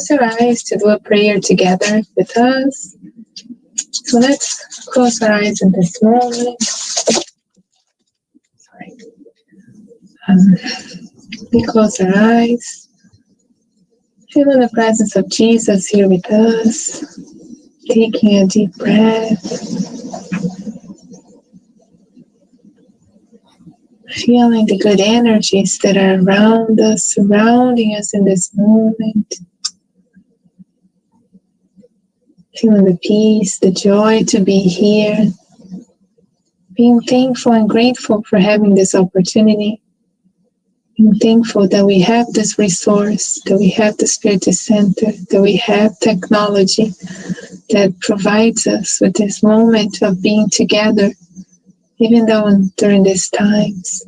your eyes to do a prayer together with us. So let's close our eyes in this moment. Sorry. We close our eyes. Feeling the presence of Jesus here with us. Taking a deep breath. Feeling the good energies that are around us, surrounding us in this moment. Feeling the peace, the joy to be here. Being thankful and grateful for having this opportunity. Being thankful that we have this resource, that we have the Spirit Center, that we have technology that provides us with this moment of being together, even though during these times.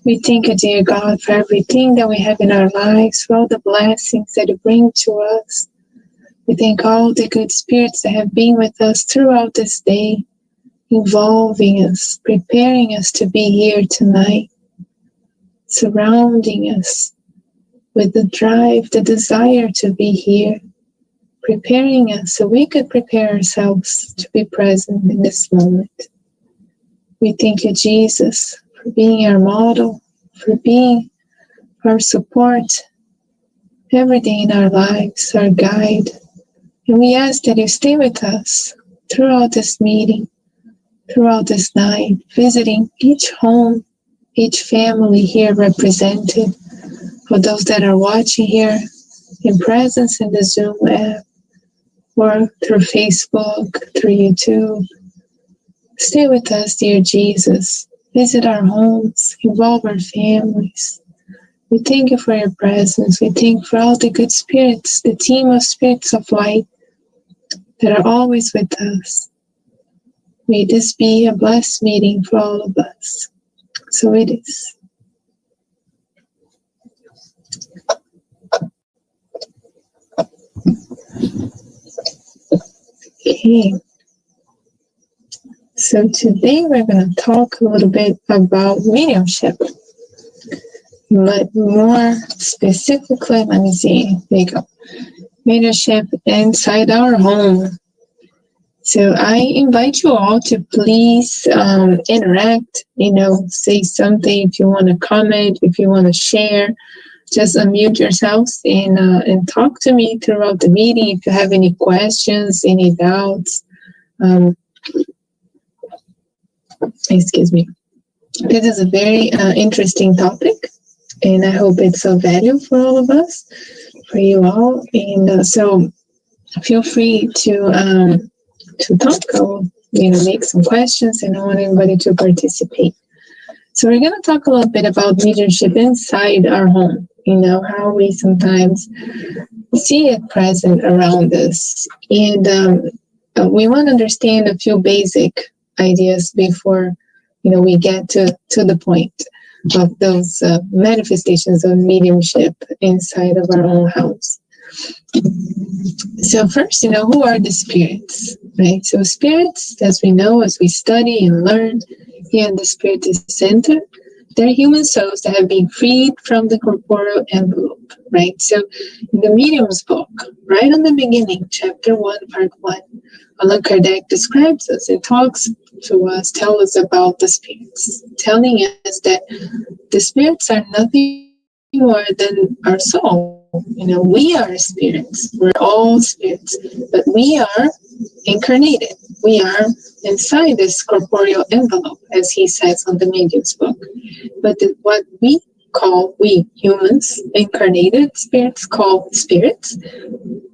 We thank you, dear God, for everything that we have in our lives, for all the blessings that you bring to us. We thank all the good spirits that have been with us throughout this day, involving us, preparing us to be here tonight, surrounding us with the drive, the desire to be here, preparing us so we could prepare ourselves to be present in this moment. We thank you, Jesus, for being our model, for being our support, everything in our lives, our guide. And we ask that you stay with us throughout this meeting, throughout this night, visiting each home, each family here represented, for those that are watching here in presence in the Zoom app, or through Facebook, through YouTube. Stay with us, dear Jesus. Visit our homes, involve our families. We thank you for your presence. We thank you for all the good spirits, the team of spirits of light that are always with us. May this be a blessed meeting for all of us. So it is. Okay. So today we're going to talk a little bit about mediumship. But more specifically, let me see. There you go. Mediumship inside our home. So I invite you all to please interact, say something if you want to comment, if you want to share. Just unmute yourselves and talk to me throughout the meeting if you have any questions, any doubts. Excuse me. This is a very interesting topic, and I hope it's of value for all of us, for you all. And so feel free to talk or make some questions, and I want everybody to participate. So we're going to talk a little bit about mediumship inside our home, how we sometimes see it present around us. And we want to understand a few basic ideas before we get to the point of those manifestations of mediumship inside of our own house. So first, who are the spirits, right? So spirits, as we know, as we study and learn here in the Spirit Center, they're human souls that have been freed from the corporeal envelope, right? So in the Medium's book, right on the beginning, chapter 1, part 1, Allan Kardec describes us and talks to us, tells us about the spirits, telling us that the spirits are nothing more than our soul. We are spirits. We're all spirits, but we are incarnated. We are inside this corporeal envelope, as he says on the Medium's book. But what we humans, incarnated spirits, call spirits,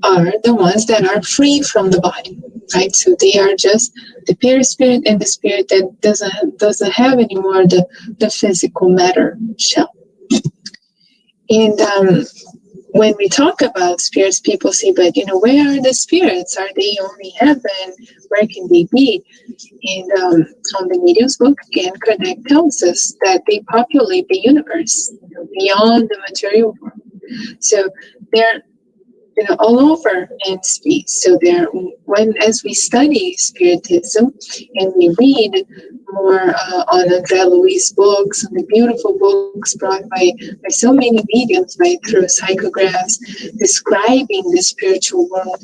are the ones that are free from the body, right? So they are just the perispirit and the spirit that doesn't have anymore the physical matter shell. And when we talk about spirits, people say, but where are the spirits? Are they only heaven? Where can they be? And on the Medium's book, again, Kardec tells us that they populate the universe beyond the material world. So they're all over in space. So as we study Spiritism and we read more on Andrea Louise books, on the beautiful books brought by so many mediums, right, through psychographs, describing the spiritual world.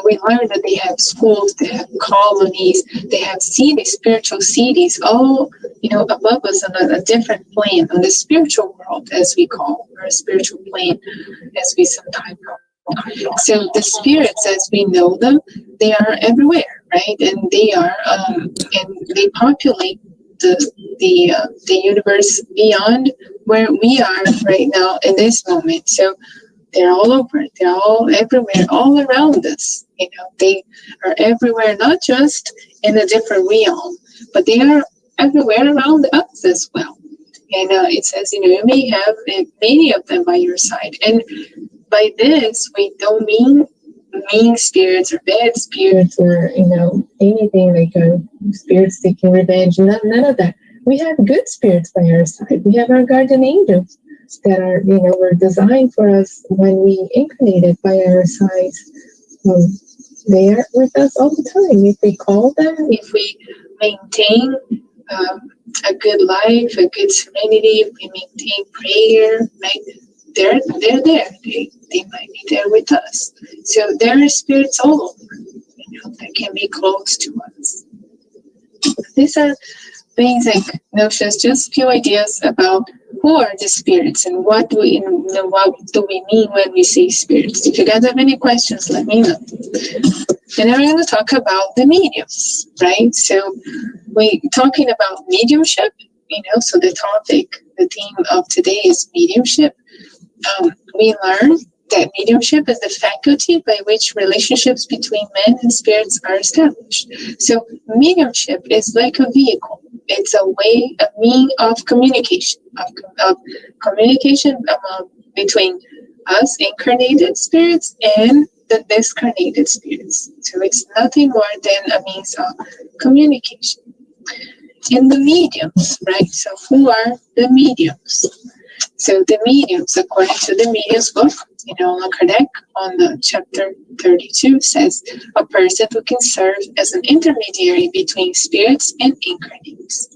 We learned that they have schools, they have colonies, they have cities, spiritual cities, all, above us on a different plane, on the spiritual world, as we call, or a spiritual plane, as we sometimes call. So the spirits, as we know them, they are everywhere, right? And they are, and they populate the universe beyond where we are right now in this moment. So they're all over. They're all everywhere, all around us. They are everywhere, not just in a different realm, but they are everywhere around us as well. And it says, you may have many of them by your side. And by this, we don't mean mean spirits or bad spirits or, anything like spirits taking revenge. None of that. We have good spirits by our side. We have our guardian angels that are, were designed for us when we incarnated by our sides. They are with us all the time. If we call them, if we maintain a good life, a good serenity, if we maintain prayer, right? They're there. They might be there with us. So there are spirits all over, that can be close to us. These are basic notions, just a few ideas about who are the spirits and what do we mean when we say spirits. If you guys have any questions, let me know. And then we're going to talk about the mediums, right? So we're talking about mediumship, so the theme of today is mediumship. We learn that mediumship is the faculty by which relationships between men and spirits are established. So mediumship is like a vehicle. It's a mean of communication, of communication between us incarnated spirits and the discarnated spirits. So it's nothing more than a means of communication. And the mediums, right? So who are the mediums? So the mediums, according to the mediums book, Allan Kardec on the chapter 32 says, a person who can serve as an intermediary between spirits and incarnates.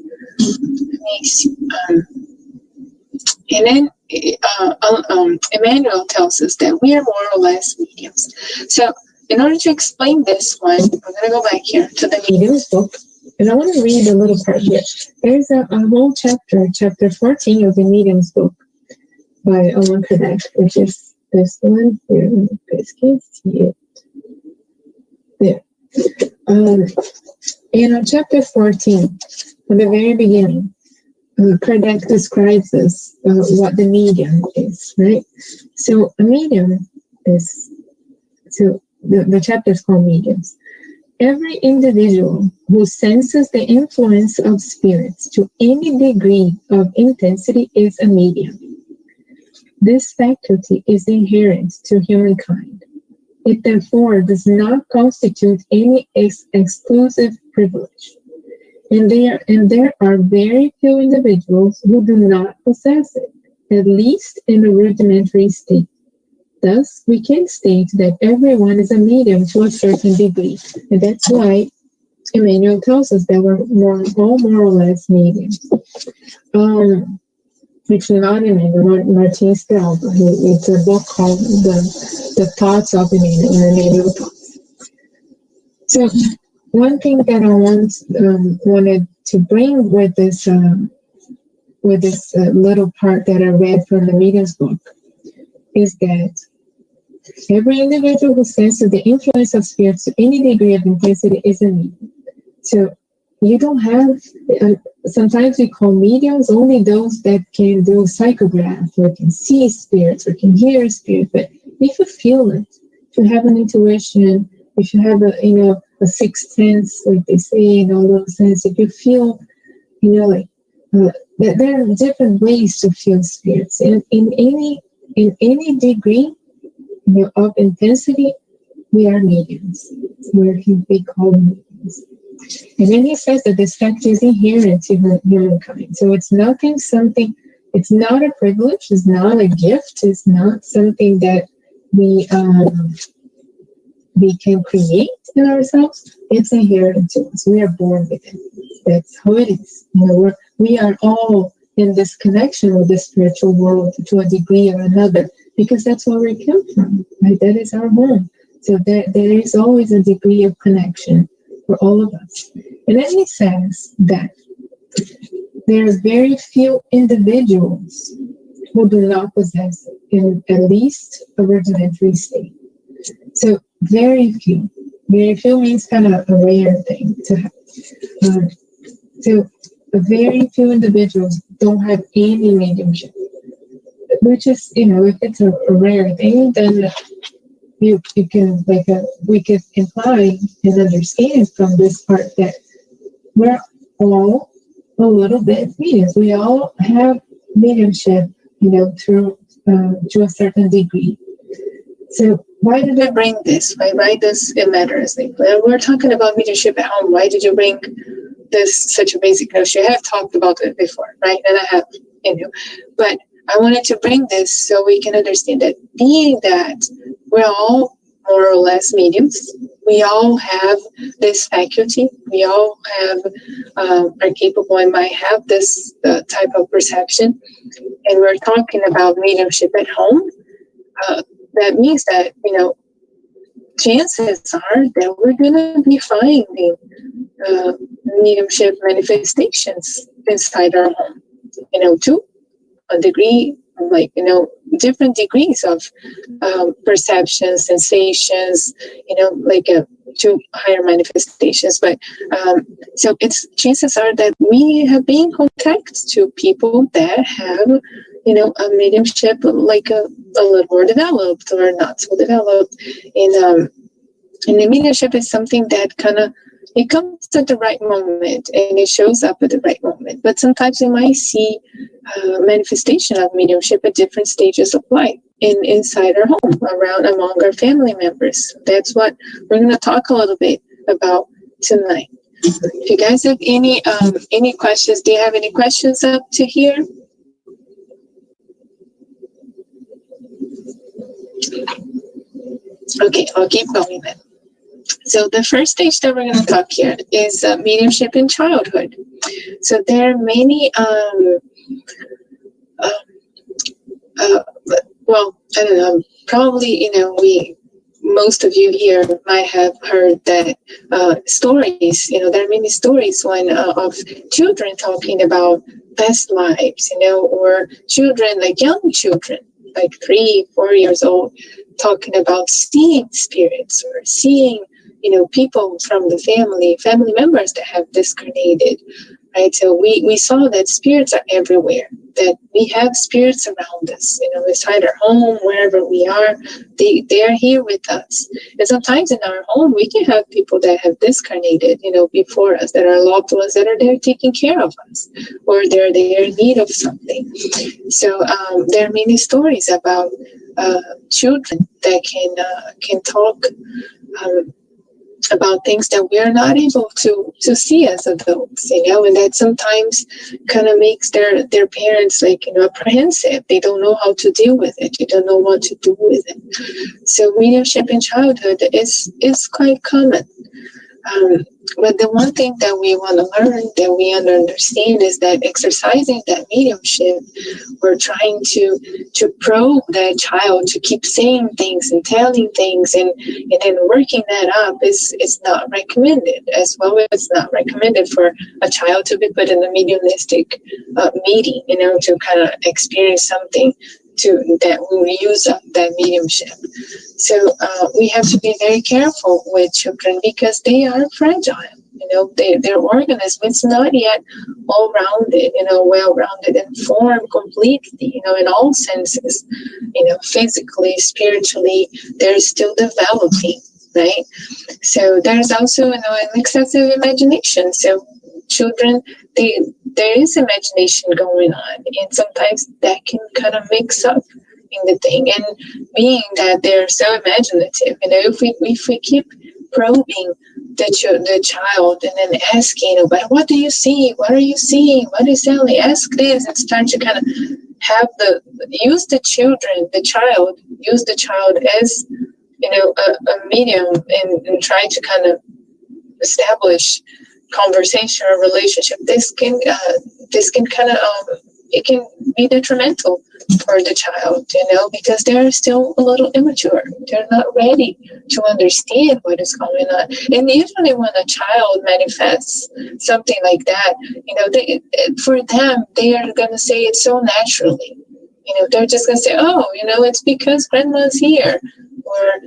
And then Emmanuel tells us that we are more or less mediums. So in order to explain this one, I'm going to go back here to the mediums book. And I want to read a little part here. There's a whole chapter 14 of the mediums book by Allan Kardec, which is this one here. In this case, here. There. And on chapter 14, from the very beginning, Kardec describes this, what the medium is, right? So a medium is, so the chapter is called mediums. Every individual who senses the influence of spirits to any degree of intensity is a medium. This faculty is inherent to humankind. It therefore does not constitute any exclusive privilege. And there are very few individuals who do not possess it, at least in a rudimentary state. Thus, we can state that everyone is a medium to a certain degree. And that's why Emmanuel tells us that we're all more or less mediums. It's not Emmanuel, Martin Stelba. It's a book called The Thoughts of Emmanuel Thoughts. So one thing that I wanted to bring with this little part that I read from the medium's book is that every individual who senses the influence of spirits to any degree of intensity is a medium. So you don't have, sometimes we call mediums only those that can do psychograph, or can see spirits, or can hear spirits. But if you feel it, if you have an intuition, if you have a sixth sense, like they say in all those sense, if you feel, there are different ways to feel spirits. And in any degree of intensity, we are mediums. We call mediums. And then he says that this fact is inherent to humankind. So it's not a privilege, it's not a gift, it's not something that we can create in ourselves. It's inherent to us. We are born with it. That's how it is. We are all in this connection with the spiritual world to a degree or another, because that's where we come from, right? That is our home. So there is always a degree of connection for all of us. And then he says that there are very few individuals who do not possess in at least a rudimentary state. So very few. Very few means kind of a rare thing to have. So very few individuals don't have any mediumship, which is, if it's a rare thing, then you can, we could imply and understand from this part that we're all a little bit mediums. We all have mediumship, through to a certain degree. So why did I bring this? Why does it matter? We're talking about mediumship at home. Why did you bring this such a basic notion? I have talked about it before, right? And I have, but I wanted to bring this so we can understand that being that we're all more or less mediums, we all have this faculty, we all have, are capable and might have this type of perception. And we're talking about mediumship at home. That means that, chances are that we're going to be finding mediumship manifestations inside our home, to a degree, different degrees of perceptions, sensations, to higher manifestations. But so chances are that we have been in contact to people that have, a mediumship like a little more developed or not so developed. And the mediumship is something that kind of, it comes at the right moment and it shows up at the right moment. But sometimes we might see manifestation of mediumship at different stages of life inside our home, among our family members. That's what we're going to talk a little bit about tonight. If you guys have any questions, do you have any questions up to here? Okay, I'll keep going then. So the first stage that we're going to talk here is mediumship in childhood. So there are many, well, I don't know, probably, most of you here might have heard that stories, there are many stories of children talking about past lives, or children, like young children, like 3-4 years old, talking about seeing spirits or seeing, people from the family members that have discarnated, right? So we saw that spirits are everywhere, that we have spirits around us, inside our home, wherever we are, they are here with us. And sometimes in our home, we can have people that have discarnated, before us, that are loved ones that are there taking care of us, or they're in need of something. So there are many stories about children that can talk about things that we're not able to see as adults, and that sometimes kind of makes their parents apprehensive. They don't know how to deal with it. They don't know what to do with it. So mediumship in childhood is quite common. But the one thing that we want to learn, that we understand, is that exercising that mediumship, we're trying to probe that child to keep saying things and telling things, and then working that up is not recommended. As well, it's not recommended for a child to be put in a mediumistic meeting, to kind of experience something that will use up that mediumship. So we have to be very careful with children, because they are fragile. Their organism is not yet all-rounded, well-rounded and formed completely, in all senses, physically, spiritually, they're still developing, right? So there's also, an excessive imagination. So children, there is imagination going on, and sometimes that can kind of mix up in the thing. And being that they're so imaginative, if we keep probing the child and then asking, but what do you see? What are you seeing? What is that? Ask this, and start to kind of have use the child as a medium, and try to kind of establish conversation or relationship, this can kind of it can be detrimental for the child, because they're still a little immature. They're not ready to understand what is going on. And usually when a child manifests something like that, for them, they are going to say it so naturally. They're just going to say, oh, it's because grandma's here. Or,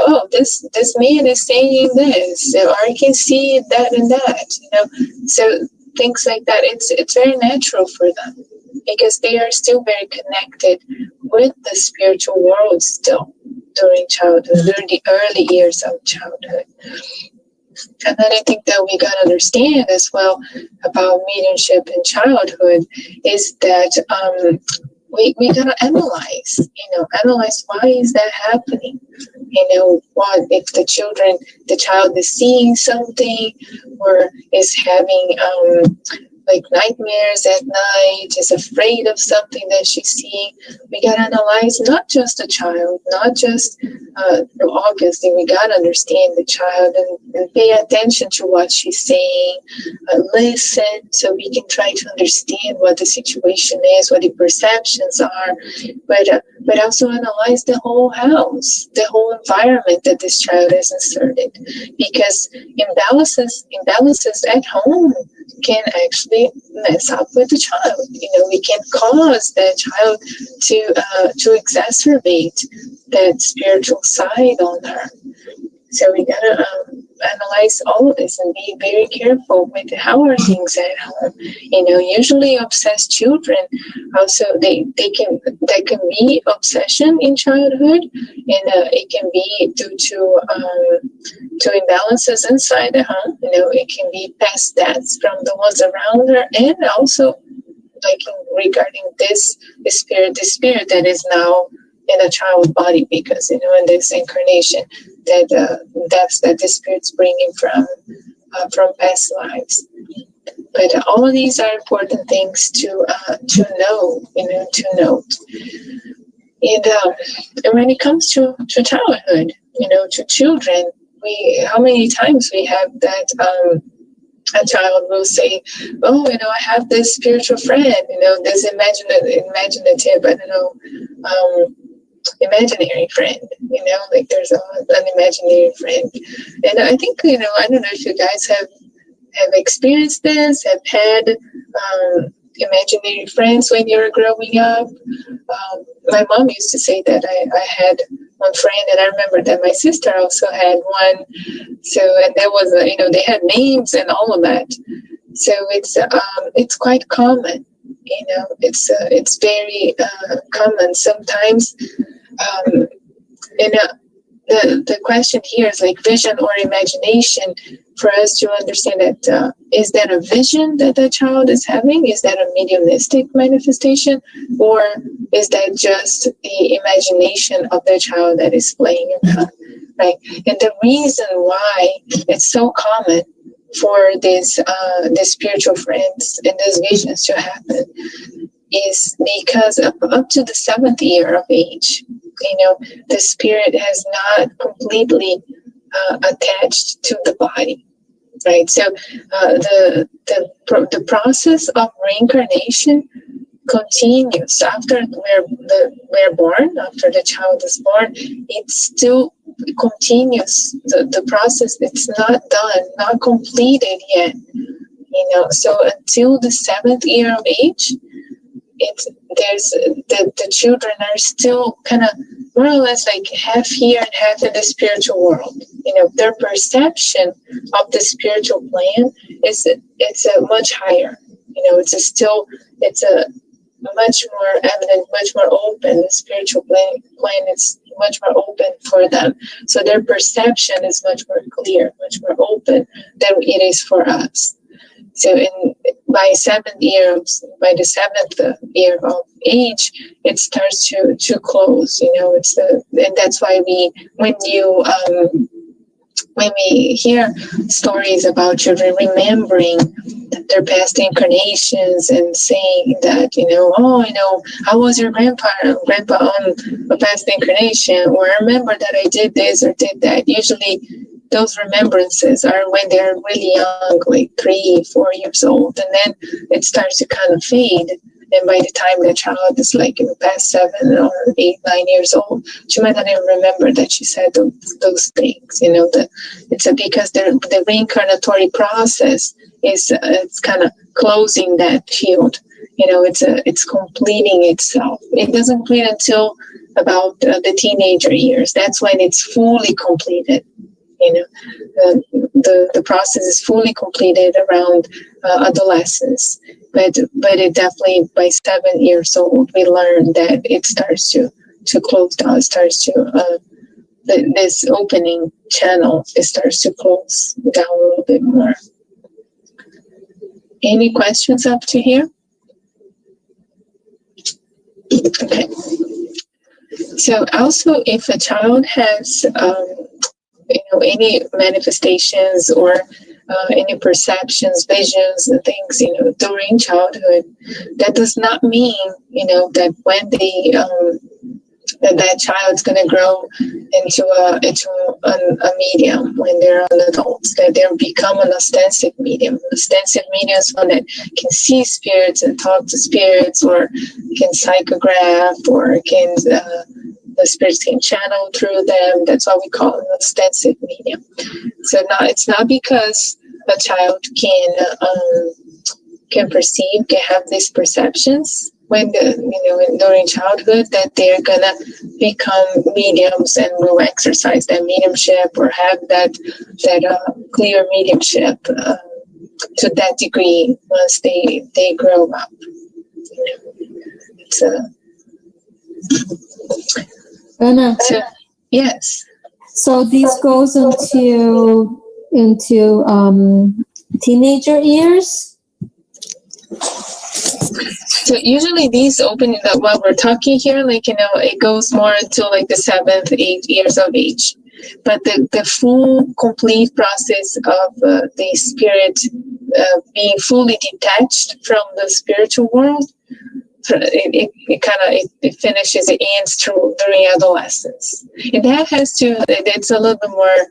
oh, this man is saying this, or I can see that and that, So things like that, it's very natural for them because they are still very connected with the spiritual world still during childhood, during the early years of childhood. And then I think that we got to understand as well about mediumship in childhood is that we got to analyze why is that happening? What if the child is seeing something or is having like nightmares at night, is afraid of something that she's seeing. We got to analyze not just the child, not just obviously we got to understand the child and pay attention to what she's saying, listen so we can try to understand what the situation is, what the perceptions are, but also analyze the whole house, the whole environment that this child is inserted, because imbalances at home can actually mess up with the child. We can cause that child to exacerbate that spiritual side on her. So we gotta analyze all of this and be very careful with how are things at home. Usually obsessed children also that can be obsession in childhood, and it can be due to imbalances inside the home. It can be past deaths from the ones around her, and also like regarding the spirit that is now in a child's body, because in this incarnation that the spirit's bringing from past lives. But all of these are important things to know, to note. And when it comes to childhood, to children, how many times we have that a child will say, oh, I have this spiritual friend, this imaginative, I don't know, imaginary friend, like there's an imaginary friend. And I think, I don't know if you guys have experienced this, have had imaginary friends when you were growing up. My mom used to say that I had one friend, and I remember that my sister also had one. So, and there was they had names and all of that. So it's quite common. It's very common sometimes. The question here is like vision or imagination, for us to understand that is that a vision that the child is having? Is that a mediumistic manifestation? Or is that just the imagination of the child that is playing around, right? And the reason why it's so common for these spiritual friends and these visions to happen is because up to the 7th year of age, the spirit has not completely attached to the body, right? So the process of reincarnation continues after we're born, after the child is born. It still continues. The process, it's not done, not completed yet. So until the 7th year of age, the children are still kind of more or less like half here and half in the spiritual world. Their perception of the spiritual plane it's a much higher. It's a much more evident, much more open. The spiritual plane is much more open for them. So their perception is much more clear, much more open than it is for us. So by the 7th year of age, it starts to close. And that's why when we hear stories about children remembering their past incarnations and saying that, how was your grandpa on a past incarnation, or I remember that I did this or did that. Usually those remembrances are when they're really young, like 3, 4 years old, and then it starts to kind of fade. And by the time the child is like past 7 or 8, 9 years old, she might not even remember that she said those things. It's because the reincarnatory process is it's kind of closing that field. It's completing itself. It doesn't complete until about the teenager years. That's when it's fully completed. The process is fully completed around adolescence. But it definitely, by 7 years old, we learn that it starts to close down. It starts to this opening channel. It starts to close down a little bit more. Any questions up to here? Okay. So also, if a child has any manifestations or any perceptions, visions, and things, during childhood, that does not mean, that when that child's going to grow into a medium when they're an adult, that they'll become an ostensive medium. Ostensive medium is one that can see spirits and talk to spirits, or can psychograph, or can the spirits can channel through them. That's why we call it an ostensive medium. So it's not because a child can perceive, can have these perceptions during childhood, that they're gonna become mediums and will exercise that mediumship or have that clear mediumship to that degree once they grow up. Anna, yes. So this goes into teenager years. So usually these open while we're talking here, it goes more until like the 7th, 8 years of age. But the full, complete process of the spirit being fully detached from the spiritual world, it finishes, it ends during adolescence. And that it's a little bit more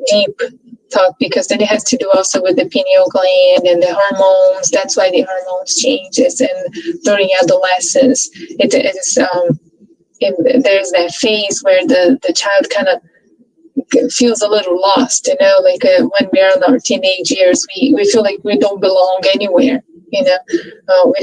deep talk, because then it has to do also with the pineal gland and the hormones. That's why the hormones changes, and during adolescence it is there's that phase where the child kind of feels a little lost, when we're in our teenage years, we feel like we don't belong anywhere. We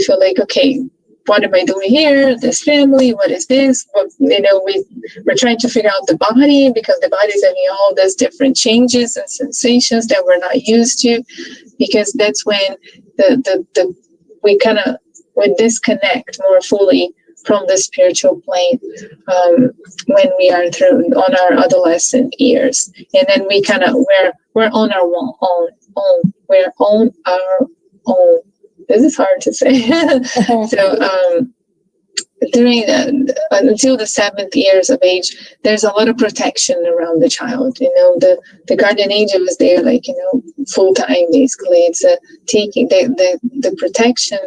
feel like, okay, what am I doing here? This family, what is this? We're trying to figure out the body, because the body's having all these different changes and sensations that we're not used to, because that's when we disconnect more fully from the spiritual plane when we are on our adolescent years, and then we're on our own. We're on our own. This is hard to say. So during until the 7th years of age, there's a lot of protection around the child. The guardian angel is there, full time. Basically, it's taking the protection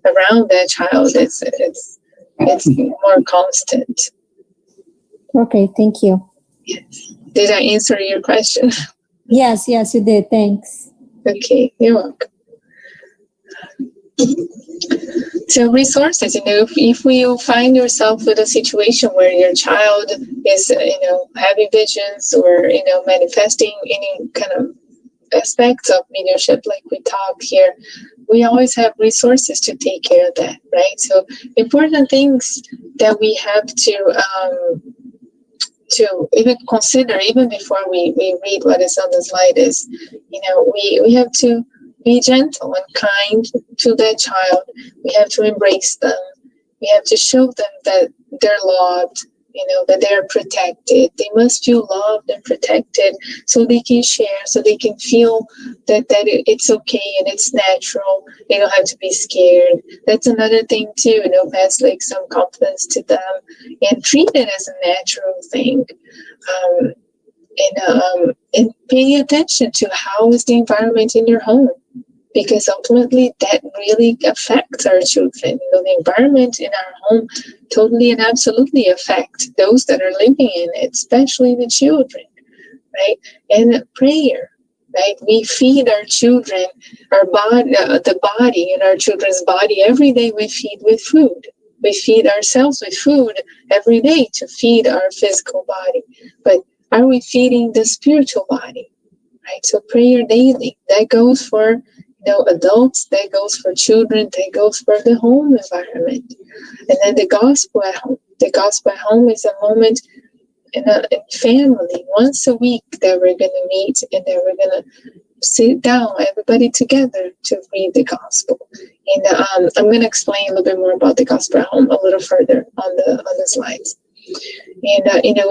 around that child. It's more constant. Okay, thank you. Yes. Did I answer your question? Yes, you did. Thanks. Okay, you're welcome. So resources, if you find yourself with a situation where your child is, having visions or, manifesting any kind of aspects of mediumship, like we talked here, we always have resources to take care of that, right? So important things that we have to even consider, even before we read what is on the slide, is, we have to be gentle and kind to their child. We have to embrace them. We have to show them that they're loved, that they're protected. They must feel loved and protected so they can share, so they can feel that it's okay and it's natural. They don't have to be scared. That's another thing too, pass some confidence to them and treat it as a natural thing. And paying attention to how is the environment in your home, because ultimately that really affects our children. The environment in our home totally and absolutely affect those that are living in it, especially the children, right? And prayer, right? We feed our children, our body, the body in our children's body every day. We feed with food. We feed ourselves with food every day to feed our physical body. But are we feeding the spiritual body? Right? So prayer daily, that goes for adults, that goes for children, that goes for the home environment. And then the gospel at home. The gospel at home is a moment in family once a week that we're going to meet and that we're going to sit down, everybody together, to read the gospel. And I'm going to explain a little bit more about the gospel at home a little further on the slides. And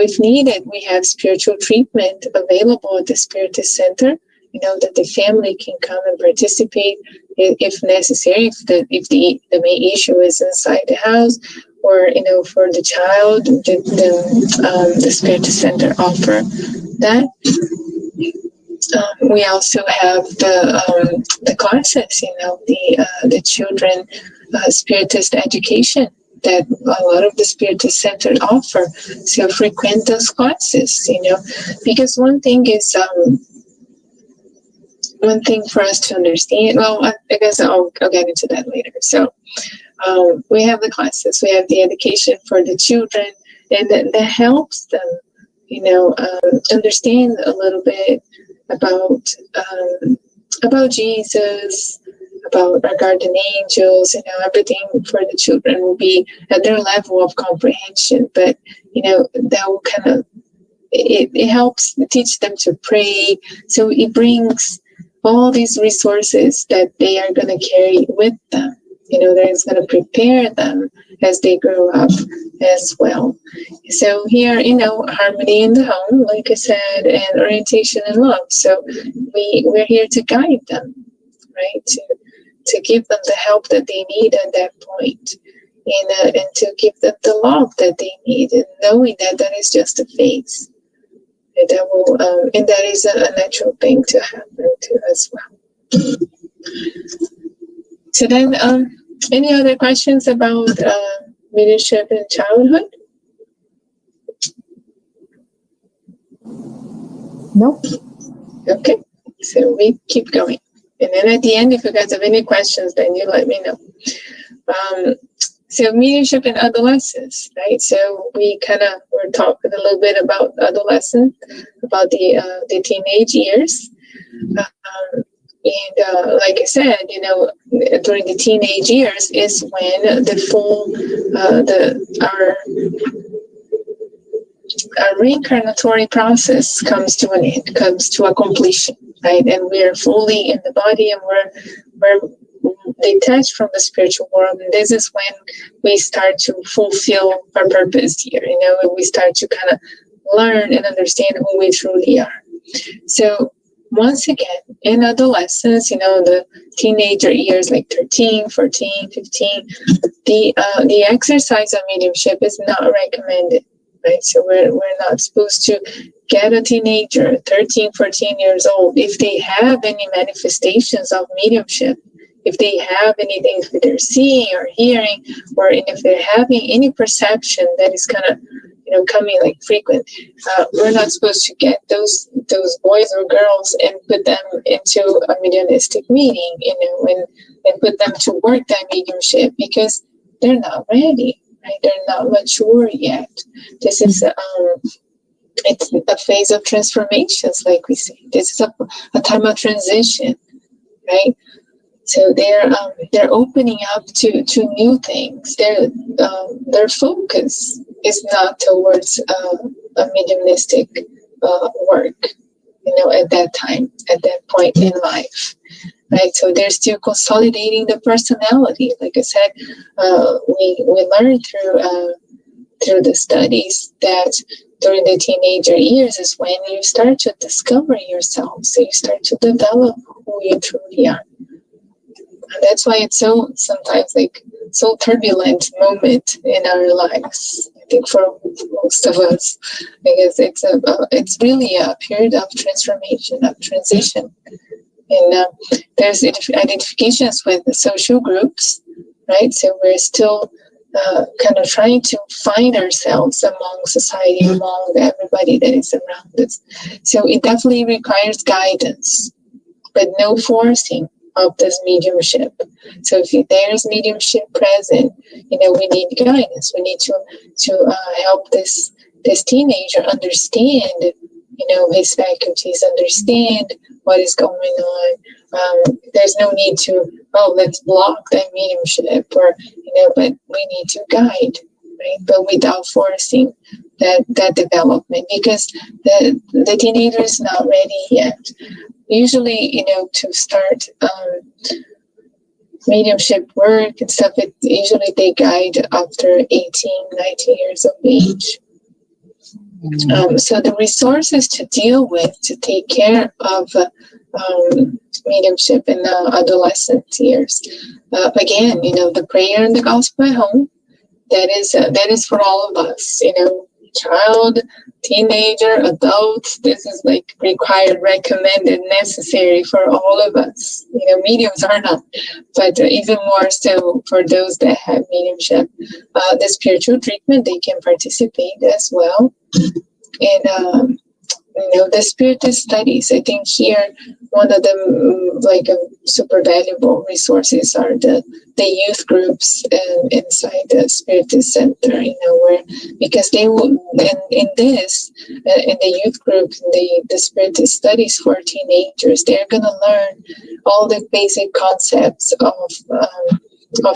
if needed, we have spiritual treatment available at the Spiritist Center. That the family can come and participate if necessary. If the main issue is inside the house, or for the child, the Spiritist Center offer that. We also have the classes, the children Spiritist education that a lot of the Spiritist Center offer. So frequent those classes, because one thing for us to understand. Well, I guess I'll get into that later. So we have the classes, we have the education for the children, and that helps them, understand a little bit about Jesus, about our guardian angels. Everything for the children will be at their level of comprehension, but that will kind of it helps teach them to pray. So it brings all these resources that they are going to carry with them. That is going to prepare them as they grow up as well. So here, harmony in the home, like I said, and orientation and love. So we're here to guide them, right? To give them the help that they need at that point, and to give them the love that they need, and knowing that is just a phase. And that will, and that is a natural thing to happen to as well. So then, any other questions about mediumship in childhood? Nope. Okay, so we keep going. And then at the end, if you guys have any questions, then you let me know. So mediumship in adolescence, right? So we're talking a little bit about adolescence, about the teenage years. And like I said, during the teenage years is when the full, our reincarnatory process comes to an end, comes to a completion, right? And we're fully in the body, and we're detached from the spiritual world. And this is when we start to fulfill our purpose here, and we start to kind of learn and understand who we truly are. So once again, in adolescence, the teenager years, like 13, 14, 15, the exercise of mediumship is not recommended, right? So we're not supposed to get a teenager, 13, 14 years old, if they have any manifestations of mediumship, if they have anything that they're seeing or hearing, or if they're having any perception that is kind of coming like frequent, we're not supposed to get those boys or girls and put them into a mediumistic meeting, and put them to work that mediumship, because they're not ready, right? They're not mature yet. This is it's a phase of transformations, like we say. This is a time of transition, right? So they're opening up to new things. Their focus is not towards a mediumistic work, at that time, at that point in life, right? So they're still consolidating the personality. Like I said, we learned through the studies that during the teenager years is when you start to discover yourself. So you start to develop who you truly are. And that's why it's sometimes so turbulent moment in our lives, I think, for most of us, because it's really a period of transformation, of transition. And there's identifications with the social groups, right? So we're still kind of trying to find ourselves among society, among everybody that is around us. So it definitely requires guidance, but no forcing of this mediumship. So if there's mediumship present, we need guidance. We need to help this teenager understand, his faculties, understand what is going on. There's no need to, let's block that mediumship, or but we need to guide, right? But without forcing that development, because the teenager is not ready yet. Usually, to start mediumship work and stuff, usually they guide after 18, 19 years of age. So the resources to deal with, to take care of mediumship in adolescent years. Again, the prayer and the gospel at home, that is for all of us, child, teenager, adult. This is like required, recommended, necessary for all of us. Mediums are not, but even more so for those that have mediumship. The spiritual treatment, they can participate as well. And the spiritist studies, I think here one of the super valuable resources are the youth groups inside the spiritist center, where, because they will, in the youth group, the spiritist studies for teenagers, they're going to learn all the basic concepts of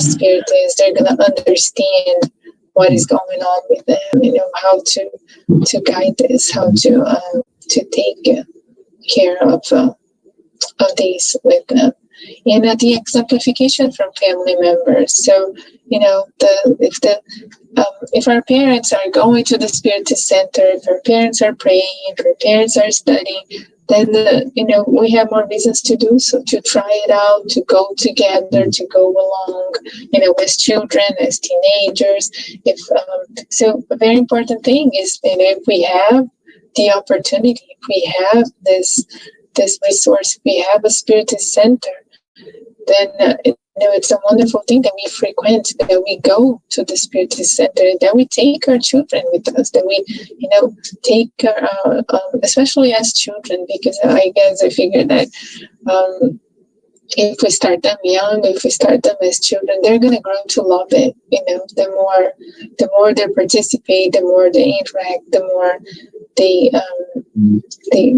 spiritists. They're going to understand what is going on with them, how to guide this, how to take care of these with them, and the exemplification from family members. So, if our parents are going to the spiritist center, if our parents are praying, if our parents are studying, then we have more reasons to do so, to try it out, to go together, to go along, as children, as teenagers. So a very important thing is, if we have the opportunity, if we have this resource, if we have a spiritist center, then it's a wonderful thing that we frequent, that we go to the spiritist center, that we take our children with us, that we take our, especially as children, because I figure that if we start them young, if we start them as children, they're going to grow to love it. The more they participate, the more they interact, the more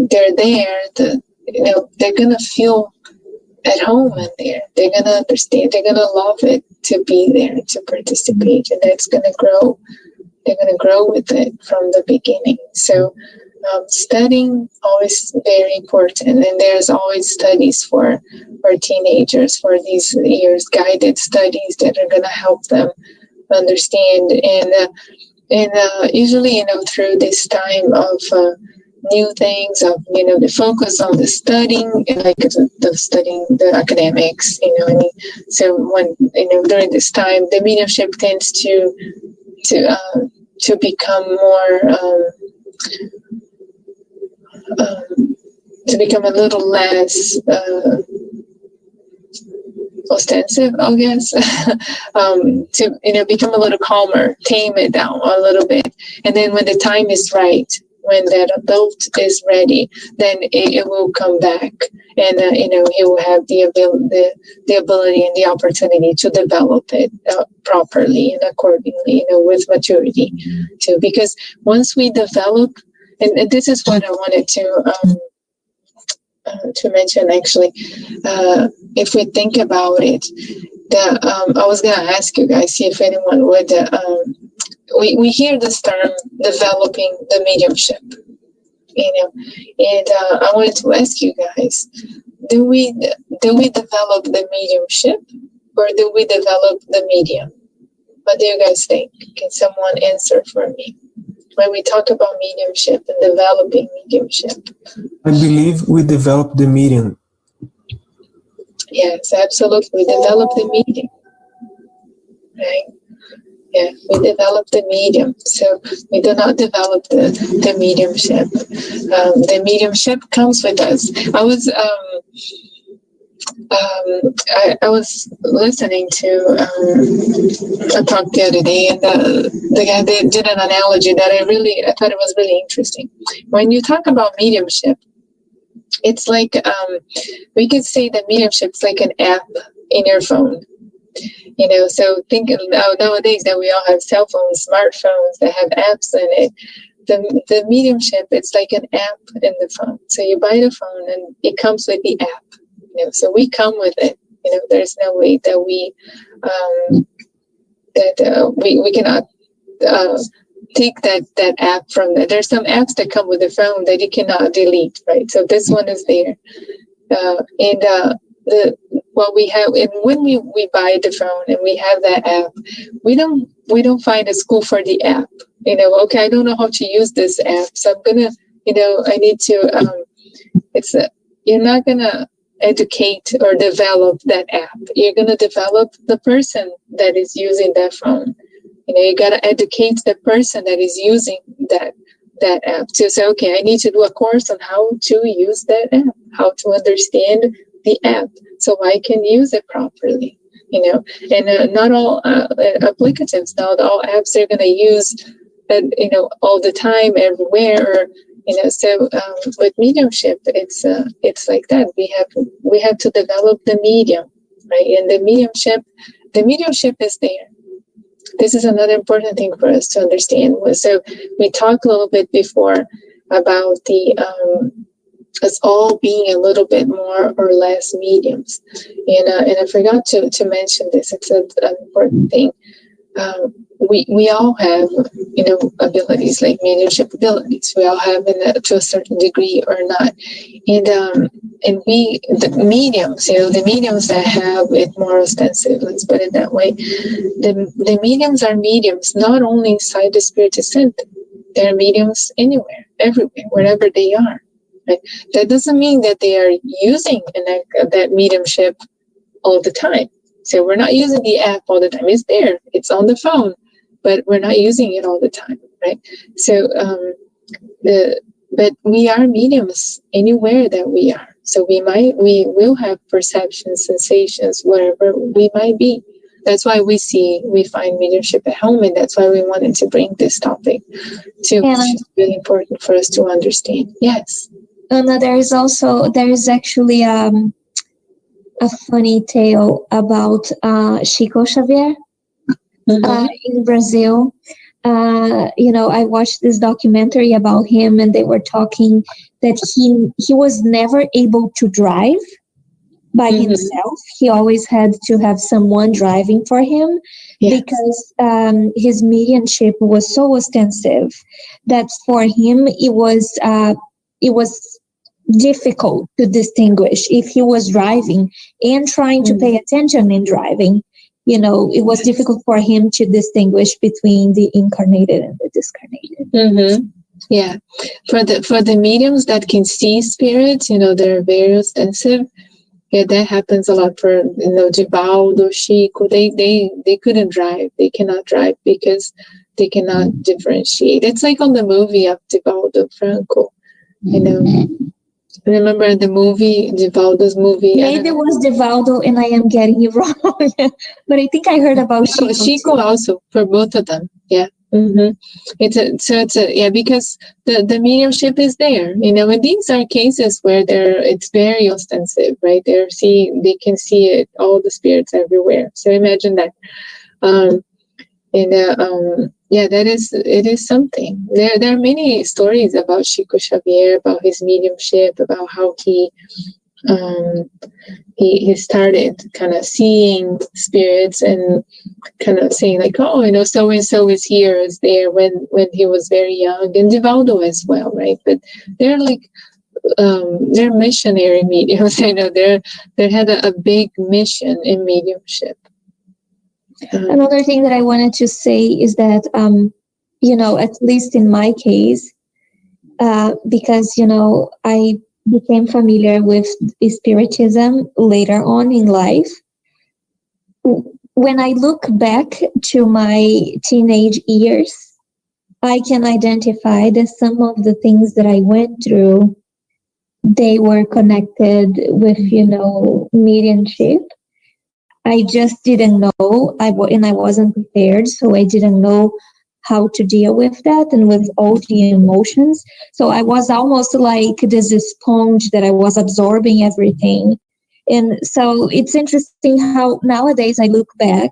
they're there. They're going to feel at home in there. They're going to understand. They're going to love it to be there, to participate, and that's going to grow. They're going to grow with it from the beginning. So studying always very important, and there's always studies for teenagers for these years, guided studies that are going to help them understand, and usually through this time of new things, of the focus on the studying, like the studying the academics, so when during this time the mediumship tends to become more to become a little less ostensive, I guess, to become a little calmer, tame it down a little bit, and then when the time is right, when that adult is ready, then it will come back, and he will have the ability and the opportunity to develop it properly and accordingly, with maturity too. Because once we develop, and this is what I wanted to mention actually, if we think about it, I was going to ask you guys, see if anyone would. We hear this term, developing the mediumship, and I wanted to ask you guys, do we develop the mediumship, or do we develop the medium? What do you guys think? Can someone answer for me? When we talk about mediumship and developing mediumship, I believe we develop the medium. Yes, absolutely. We develop the medium, right? Yeah, we develop the medium. So we do not develop the mediumship. The mediumship comes with us. I was listening to a talk the other day, and the guy did an analogy that I thought it was really interesting. When you talk about mediumship, it's like we could say that mediumship is like an app in your phone. So think nowadays that we all have cell phones, smartphones that have apps in it. The mediumship, it's like an app in the phone. So you buy the phone and it comes with the app. So we come with it. There's no way that we cannot take that app from there. There's some apps that come with the phone that you cannot delete, right? So this one is there, what we have, and when we buy the phone and we have that app, we don't find a school for the app. Okay, I don't know how to use this app, so I'm gonna, I need to. You're not gonna educate or develop that app. You're gonna develop the person that is using that phone. You gotta educate the person that is using that app to say, okay, I need to do a course on how to use that app, how to understand the app, so I can use it properly. And not all applicatives, not all apps are gonna use, all the time, everywhere. So with mediumship, it's like that. We have to develop the medium, right? And the mediumship is there. This is another important thing for us to understand. So we talked a little bit before about us all being a little bit more or less mediums, and I forgot to mention this. It's an important thing. We all have, abilities, like mediumship abilities. We all have to a certain degree or not. And the mediums, the mediums that have it more ostensive, let's put it that way. The mediums are mediums, not only inside the Spirit Center. They're mediums anywhere, everywhere, wherever they are. Right? That doesn't mean that they are using that mediumship all the time. So we're not using the app all the time. It's there. It's on the phone, but we're not using it all the time, right? So, but we are mediums anywhere that we are. So we will have perceptions, sensations, wherever we might be. That's why we find mediumship at home, and that's why we wanted to bring this topic to. It's really important for us to understand. Yes. Anna, there is actually a funny tale about Chico Xavier in Brazil. I watched this documentary about him, and they were talking that he was never able to drive by himself. He always had to have someone driving for him, because his mediumship was so ostensive that for him it was difficult to distinguish if he was driving and trying to pay attention in driving. It was difficult for him to distinguish between the incarnated and the discarnated. Yeah, for the mediums that can see spirits, they're very ostensive. Yeah, that happens a lot for Divaldo, Chico. They couldn't drive. They cannot drive because they cannot differentiate. It's like on the movie of Divaldo Franco. Remember the movie, Divaldo's movie? Maybe it was Divaldo, and I am getting it wrong. But I think I heard about Chico. Chico also, for both of them. Yeah. It's because the mediumship is there, and these are cases where it's very ostensive, right? They can see it, all the spirits everywhere. So imagine that. It is something. There are many stories about Chico Xavier, about his mediumship, about how he started kind of seeing spirits and kind of saying like, oh, so and so is here, is there, when he was very young, and Divaldo as well, right? But they're like they're missionary mediums. They had a big mission in mediumship. Another thing that I wanted to say is that, at least in my case, because, I became familiar with Spiritism later on in life. When I look back to my teenage years, I can identify that some of the things that I went through they were connected with, mediumship. I just didn't know. And I wasn't prepared, so I didn't know how to deal with that and with all the emotions. So I was almost like this sponge that I was absorbing everything. And so it's interesting how nowadays I look back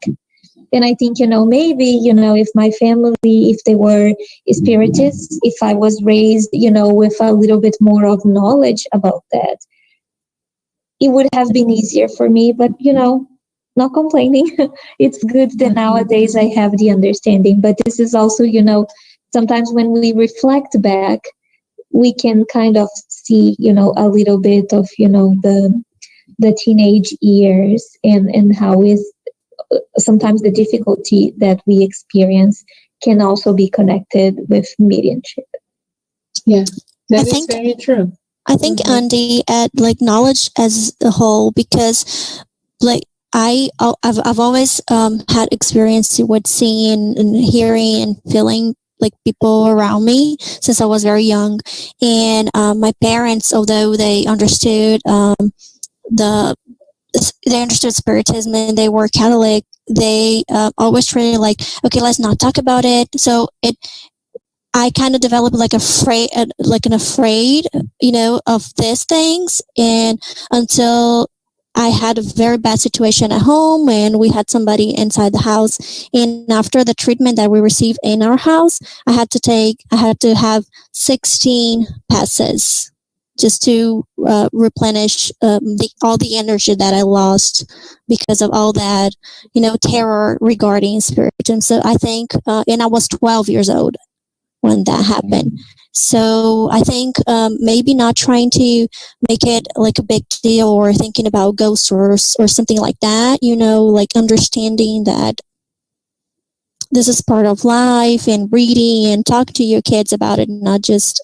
and I think, maybe, if my family, if they were spiritists, if I was raised, with a little bit more of knowledge about that, it would have been easier for me. But, not complaining. It's good that nowadays I have the understanding. But this is also, sometimes when we reflect back, we can kind of see, a little bit of, the teenage years and how is sometimes the difficulty that we experience can also be connected with mediumship. Yeah, that is very true. I think Andy, at like knowledge as a whole, because like I've always had experience with seeing and hearing and feeling like people around me since I was very young, and my parents, although they understood they understood spiritism and they were Catholic, they always treated like, okay, let's not talk about it. So I kind of developed like an afraid, of these things, and until I had a very bad situation at home and we had somebody inside the house. And after the treatment that we received in our house, I had to have 16 passes just to replenish all the energy that I lost because of all that, terror regarding spiritism. So I think, and I was 12 years old when that happened. So I think maybe not trying to make it like a big deal or thinking about ghosts or something like that, like understanding that this is part of life and reading and talk to your kids about it, not just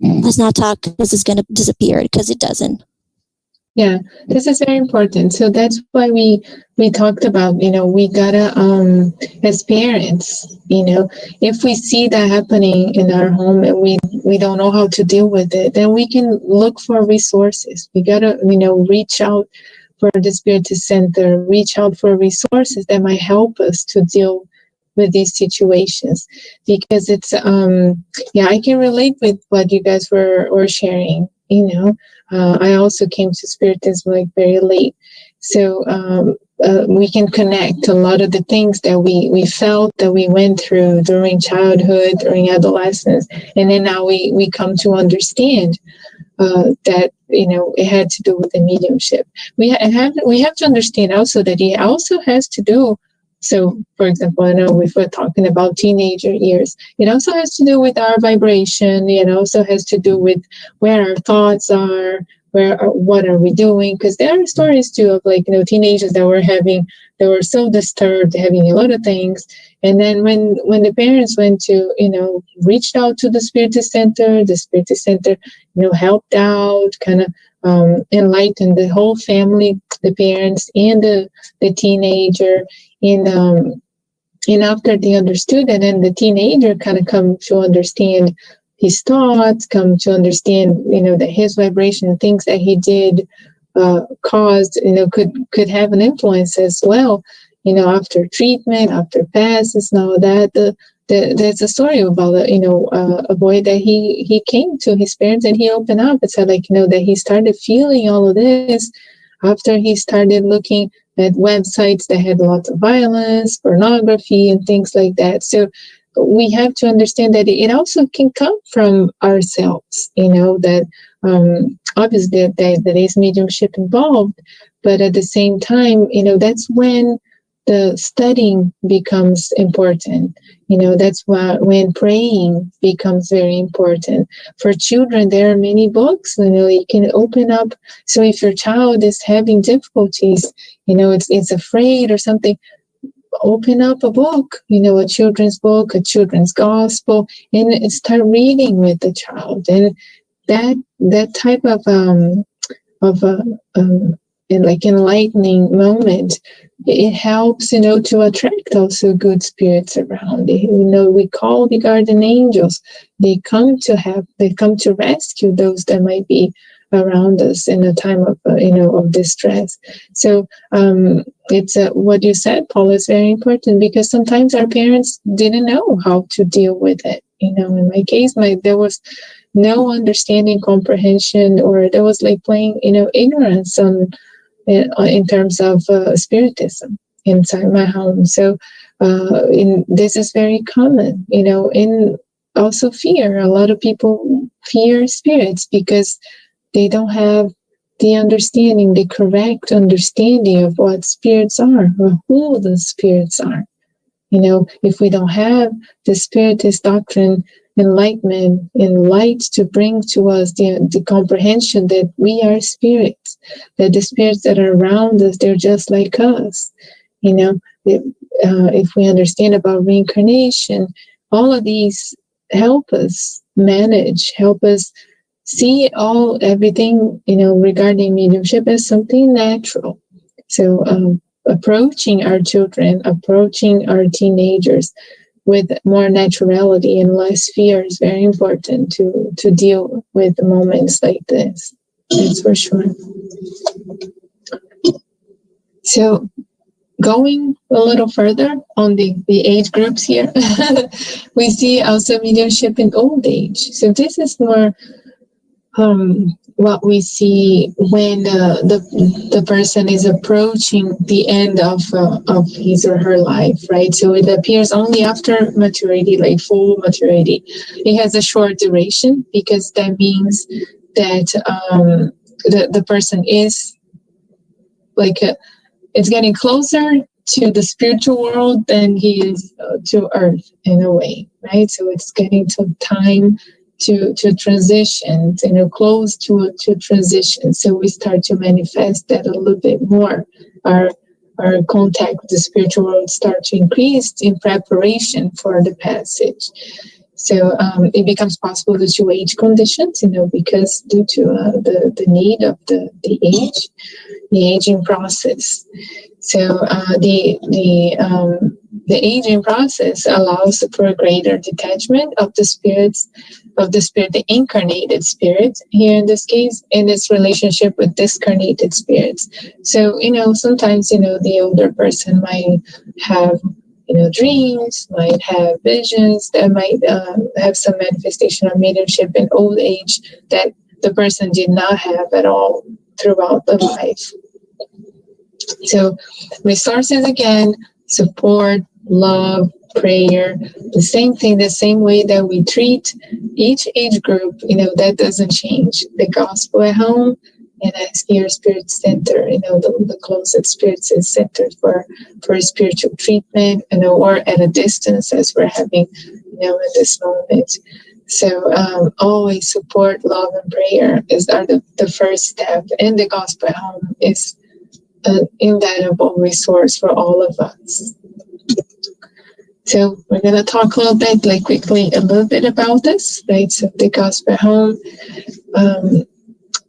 let's not talk because it's going to disappear, because it doesn't. Yeah, this is very important. So that's why we talked about, we gotta, as parents, if we see that happening in our home and we don't know how to deal with it, then we can look for resources. We gotta, reach out for the Spiritist Center, reach out for resources that might help us to deal with these situations, because it's, I can relate with what you guys were sharing, I also came to Spiritism like very late. So we can connect to a lot of the things that we felt, that we went through during childhood, during adolescence. And then now we come to understand that, it had to do with the mediumship. We have to understand also that it also has to do. So, for example, I know if we're talking about teenager years, it also has to do with our vibration. It also has to do with where our thoughts are, what are we doing? Because there are stories too of like, teenagers that were so disturbed, having a lot of things. And then when the parents went to, reached out to the Spiritist Center, helped out, kind of enlightened the whole family, the parents and the teenager. And after they understood it, and the teenager kind of come to understand his thoughts, come to understand, that his vibration, things that he did caused, could have an influence as well, after treatment, after passes and all that. There's a story about, a boy that he came to his parents and he opened up and said, that he started feeling all of this after he started looking at websites that had lots of violence, pornography, and things like that. So we have to understand that it also can come from ourselves, that obviously there is mediumship involved, but at the same time, that's when the studying becomes important. That's when praying becomes very important. For children, there are many books, you can open up. So if your child is having difficulties, it's afraid or something, open up a book, a children's book, a children's gospel, and start reading with the child. And that type of and like enlightening moment, it helps, to attract also good spirits around. We call the guardian angels. They come to rescue those that might be around us in a time of, of distress. So it's what you said, Paul, is very important, because sometimes our parents didn't know how to deal with it. In my case, there was no understanding, comprehension, or there was like plain, ignorance in terms of spiritism inside my home. So this is very common, in also fear. A lot of people fear spirits because they don't have the correct understanding of what spirits are or who the spirits are. If we don't have the Spiritist doctrine, enlightenment, and light to bring to us the comprehension that we are spirits, that the spirits that are around us, they're just like us. If we understand about reincarnation, all of these help us manage, help us see everything, regarding mediumship as something natural. So approaching our children, approaching our teenagers with more naturality and less fear is very important to deal with moments like this. That's for sure. So going a little further on the age groups here, we see also mediumship in old age. So this is more what we see when the person is approaching the end of his or her life, right? So it appears only after maturity, like full maturity. It has a short duration because that means that the person is like it's getting closer to the spiritual world than he is to earth in a way, right? So it's getting to time to transition, close to transition. So we start to manifest that a little bit more. Our contact with the spiritual world start to increase in preparation for the passage. So it becomes possible due to age conditions, because due to the need of the age, the aging process. So the aging process allows for a greater detachment of the the incarnated spirit here in this case, in its relationship with discarnated spirits. So, sometimes, the older person might have, dreams, might have visions that might have some manifestation of mediumship in old age that the person did not have at all throughout the life. So resources again, support, love, prayer, the same thing, the same way that we treat each age group, that doesn't change. The gospel at home and as your spirit center, the closest spirits is centered for spiritual treatment, or at a distance as we're having, in this moment. So always support, love, and prayer are the first step. And the gospel at home is an invaluable resource for all of us. So we're going to talk a little bit, quickly, a little bit about this, right? So the gospel at home.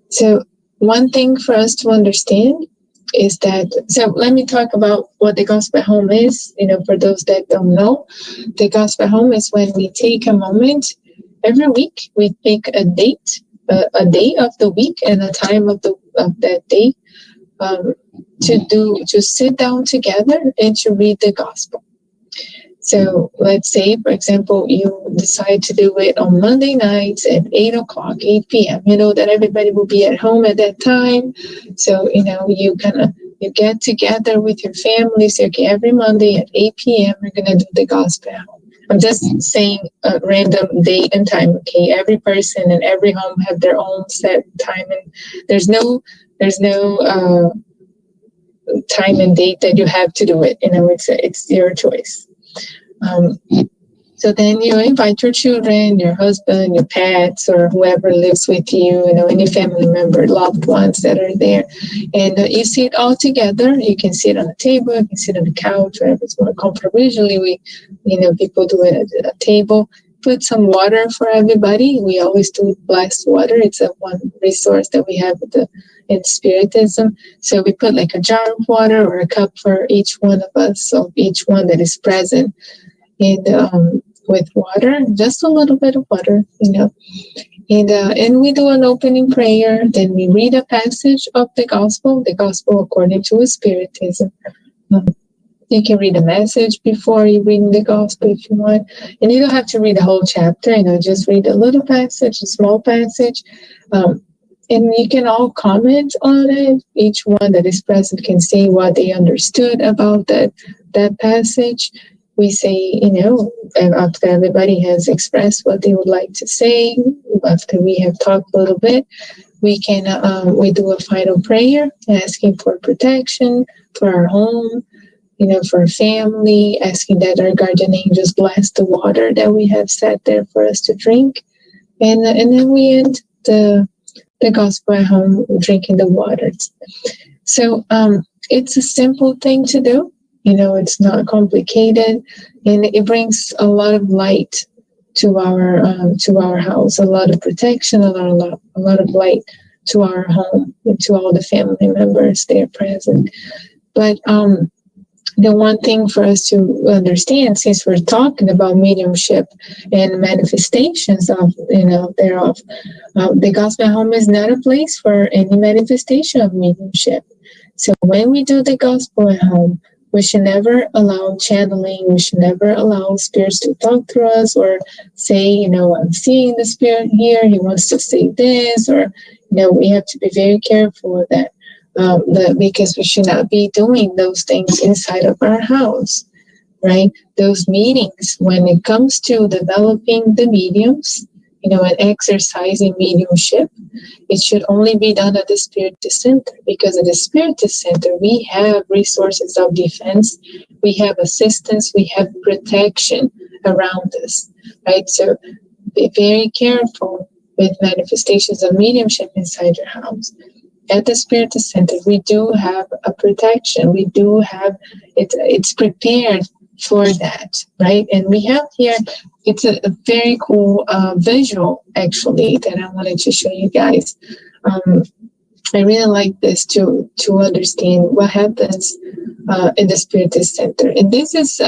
So one thing for us to understand is that, so let me talk about what the gospel at home is, for those that don't know. The gospel at home is when we take a moment every week, we pick a date, a day of the week and a time of that day, to sit down together and to read the gospel. So let's say, for example, you decide to do it on Monday nights at 8 p.m. You know that everybody will be at home at that time. So, you get together with your family. So, okay, every Monday at 8 p.m., we're going to do the gospel. I'm just saying a random date and time, okay? Every person and every home have their own set time, and there's no time and date that you have to do it. It's your choice. So then you invite your children, your husband, your pets, or whoever lives with you, any family member, loved ones that are there. And you sit all together. You can sit on a table, you can sit on the couch, wherever it's more comfortable. Usually people do it at a table. put some water for everybody. We always do blessed water. It's a one resource that we have in Spiritism. So we put like a jar of water or a cup for each one of us, so each one that is present, and with water, just a little bit of water, and we do an opening prayer. Then we read a passage of the gospel according to Spiritism. You can read a message before you read the gospel if you want. And you don't have to read the whole chapter, just read a little passage, a small passage. And you can all comment on it. Each one that is present can say what they understood about that passage. We say, after everybody has expressed what they would like to say, after we have talked a little bit, we do a final prayer asking for protection for our home, for family, asking that our guardian angels bless the water that we have set there for us to drink. And then we end the gospel at home drinking the water. So it's a simple thing to do. It's not complicated, and it brings a lot of light to our house, a lot of protection, a lot of light to our home and to all the family members there present. But the one thing for us to understand, since we're talking about mediumship and manifestations of, thereof, the gospel at home is not a place for any manifestation of mediumship. So when we do the gospel at home, we should never allow channeling. We should never allow spirits to talk through us or say, I'm seeing the spirit here. He wants to say this, or, we have to be very careful of that. Because we should not be doing those things inside of our house, right? Those meetings, when it comes to developing the mediums, and exercising mediumship, it should only be done at the Spiritist Center, because at the Spiritist Center, we have resources of defense, we have assistance, we have protection around us, right? So be very careful with manifestations of mediumship inside your house. At the Spiritist Center, we do have a protection. We do have it's prepared for that, right? And we have here, it's a very cool visual, actually, that I wanted to show you guys. I really like this to understand what happens in the Spiritist Center. And this is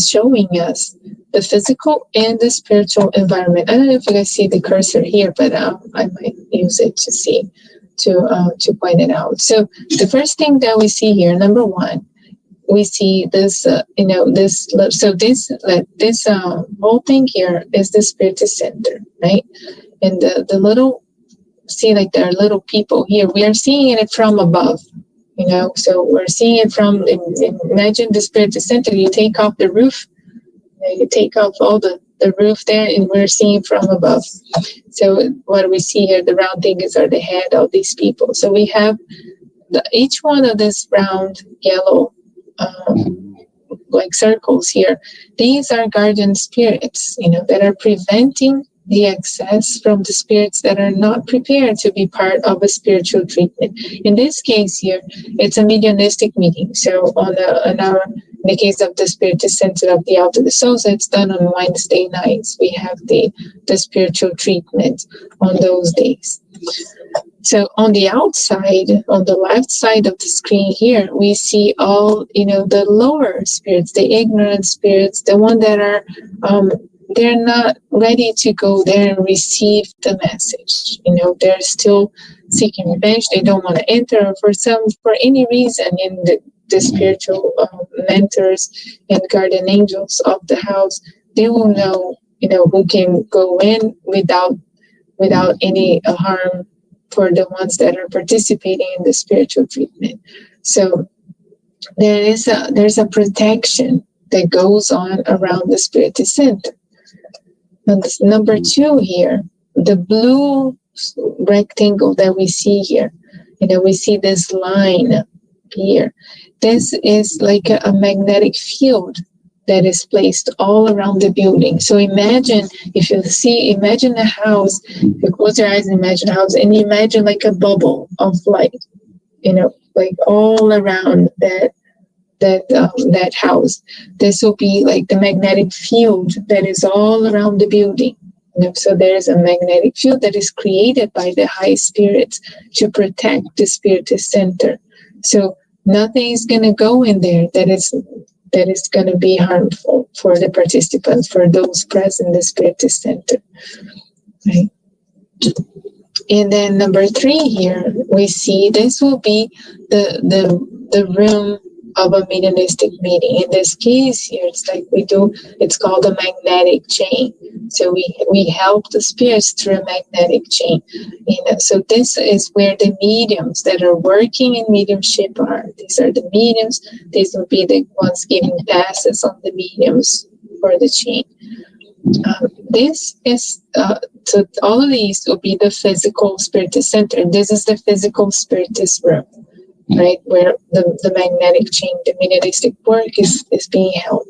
showing us the physical and the spiritual environment. I don't know if you guys see the cursor here, but I might use it to point it out. So the first thing that we see here, number one, we see this, this whole thing here is the Spiritist Center, right? And the little, see, like there are little people here. We are seeing it from above, so we're seeing it from, imagine the Spiritist Center, you take off the roof, you take off all the roof there, and we're seeing from above. So what we see here, the round things are the head of these people. So we have each one of this round yellow like circles here. These are guardian spirits, that are preventing the access from the spirits that are not prepared to be part of a spiritual treatment. In this case here, it's a mediumistic meeting. So in the case of the Spiritist Center of the Alto de Souza, it's done on Wednesday nights. We have the spiritual treatment on those days. So on the outside, on the left side of the screen here, we see all, the lower spirits, the ignorant spirits, the one that are, they're not ready to go there and receive the message. They're still seeking revenge. They don't want to enter for any reason. In the spiritual mentors and guardian angels of the house, they will know, who can go in without any harm for the ones that are participating in the spiritual treatment. So there's a protection that goes on around the Spiritist Center. And number two here, the blue rectangle that we see here, we see this line here. This is like a magnetic field that is placed all around the building. So imagine a house, you close your eyes and imagine a house, and imagine like a bubble of light, like all around that that house. This will be like the magnetic field that is all around the building. So there is a magnetic field that is created by the high spirits to protect the spiritist center. So nothing is going to go in there that is going to be harmful for the participants, for those present in the spiritist center. Right. And then number 3 here, we see this will be the room of a mediumistic meeting. In this case here, it's called a magnetic chain. So we help the spirits through a magnetic chain. So this is where the mediums that are working in mediumship are. These are the mediums. These will be the ones giving passes on the mediums for the chain. This is so all of these will be the physical spiritist center. This is the physical spiritist room, right, where the magnetic chain, the mediumistic work is being held.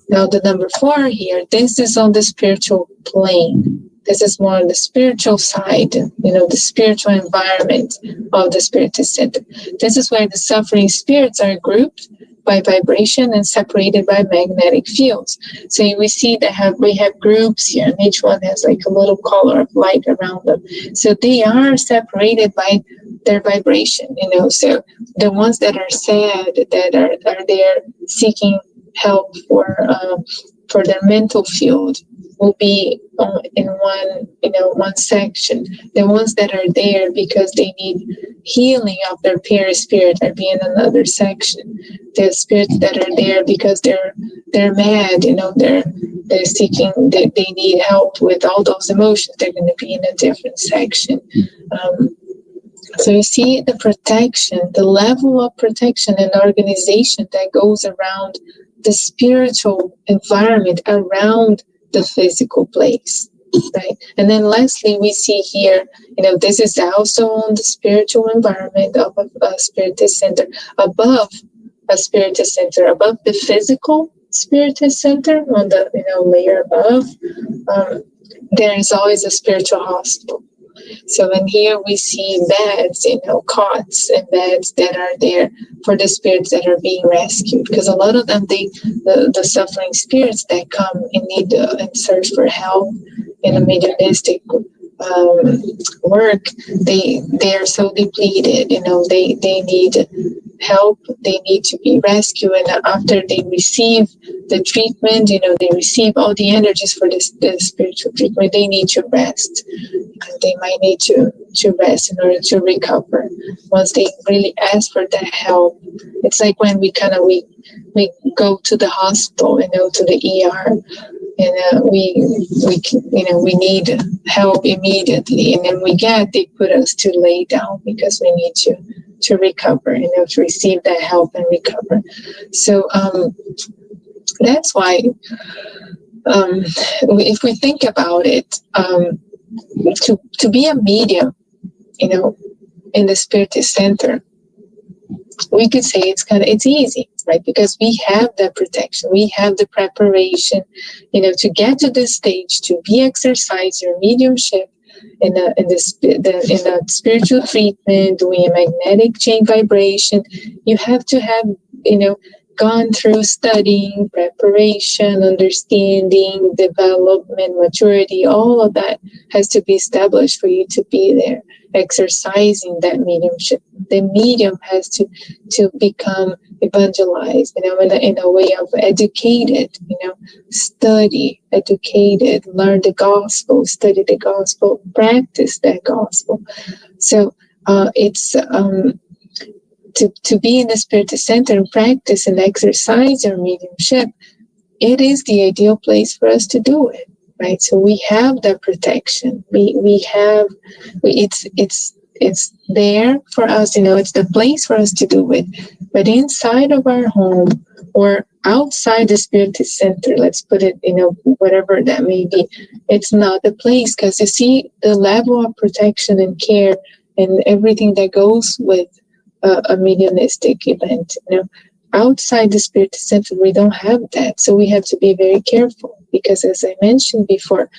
Now the number 4 here, this is on the spiritual plane. This is more on the spiritual side, the spiritual environment of the spiritist center. This is where the suffering spirits are grouped by vibration and separated by magnetic fields. So we see that we have groups here, and each one has like a little color of light around them. So they are separated by their vibration, So the ones that are sad, that are there seeking help for their mental field, will be in one section. The ones that are there because they need healing of their perispirit are being in another section. The spirits that are there because they're mad, they're seeking, they need help with all those emotions, they're going to be in a different section. So you see the protection, the level of protection and organization that goes around the spiritual environment around the physical place, right? And then lastly, we see here, this is also on the spiritual environment of a spiritist center, above a spiritist center, above the physical spiritist center, on the layer above, there is always a spiritual hospital. So in here we see beds, cots and beds that are there for the spirits that are being rescued. Because a lot of them, the suffering spirits that come and need and search for help in a mediumistic work, they are so depleted. They need help. They need to be rescued. And after they receive the treatment, they receive all the energies for the spiritual treatment, they need to rest. They might need to rest in order to recover. Once they really ask for that help, it's like when we go to the hospital, to the ER, and we need help immediately, and then they put us to lay down because we need to recover, to receive that help and recover. So that's why, if we think about it, to be a medium, in the spiritist center, we could say it's easy, right? Because we have the protection, we have the preparation, to get to this stage, to be exercise your mediumship in the spiritual treatment, doing a magnetic chain vibration. You have to have, gone through studying, preparation, understanding, development, maturity. All of that has to be established for you to be there, exercising that mediumship. The medium has to become evangelized, in a way of educated, study, educated, learn the gospel, study the gospel, practice that gospel. So it's to be in the spiritist center and practice and exercise our mediumship. It is the ideal place for us to do it, right? So we have the protection. It's there for us, it's the place for us to do it. But inside of our home or outside the spiritist center, let's put it, whatever that may be, it's not the place, because you see the level of protection and care and everything that goes with a mediumistic event. Outside the spiritist center, we don't have that. So we have to be very careful, because as I mentioned before,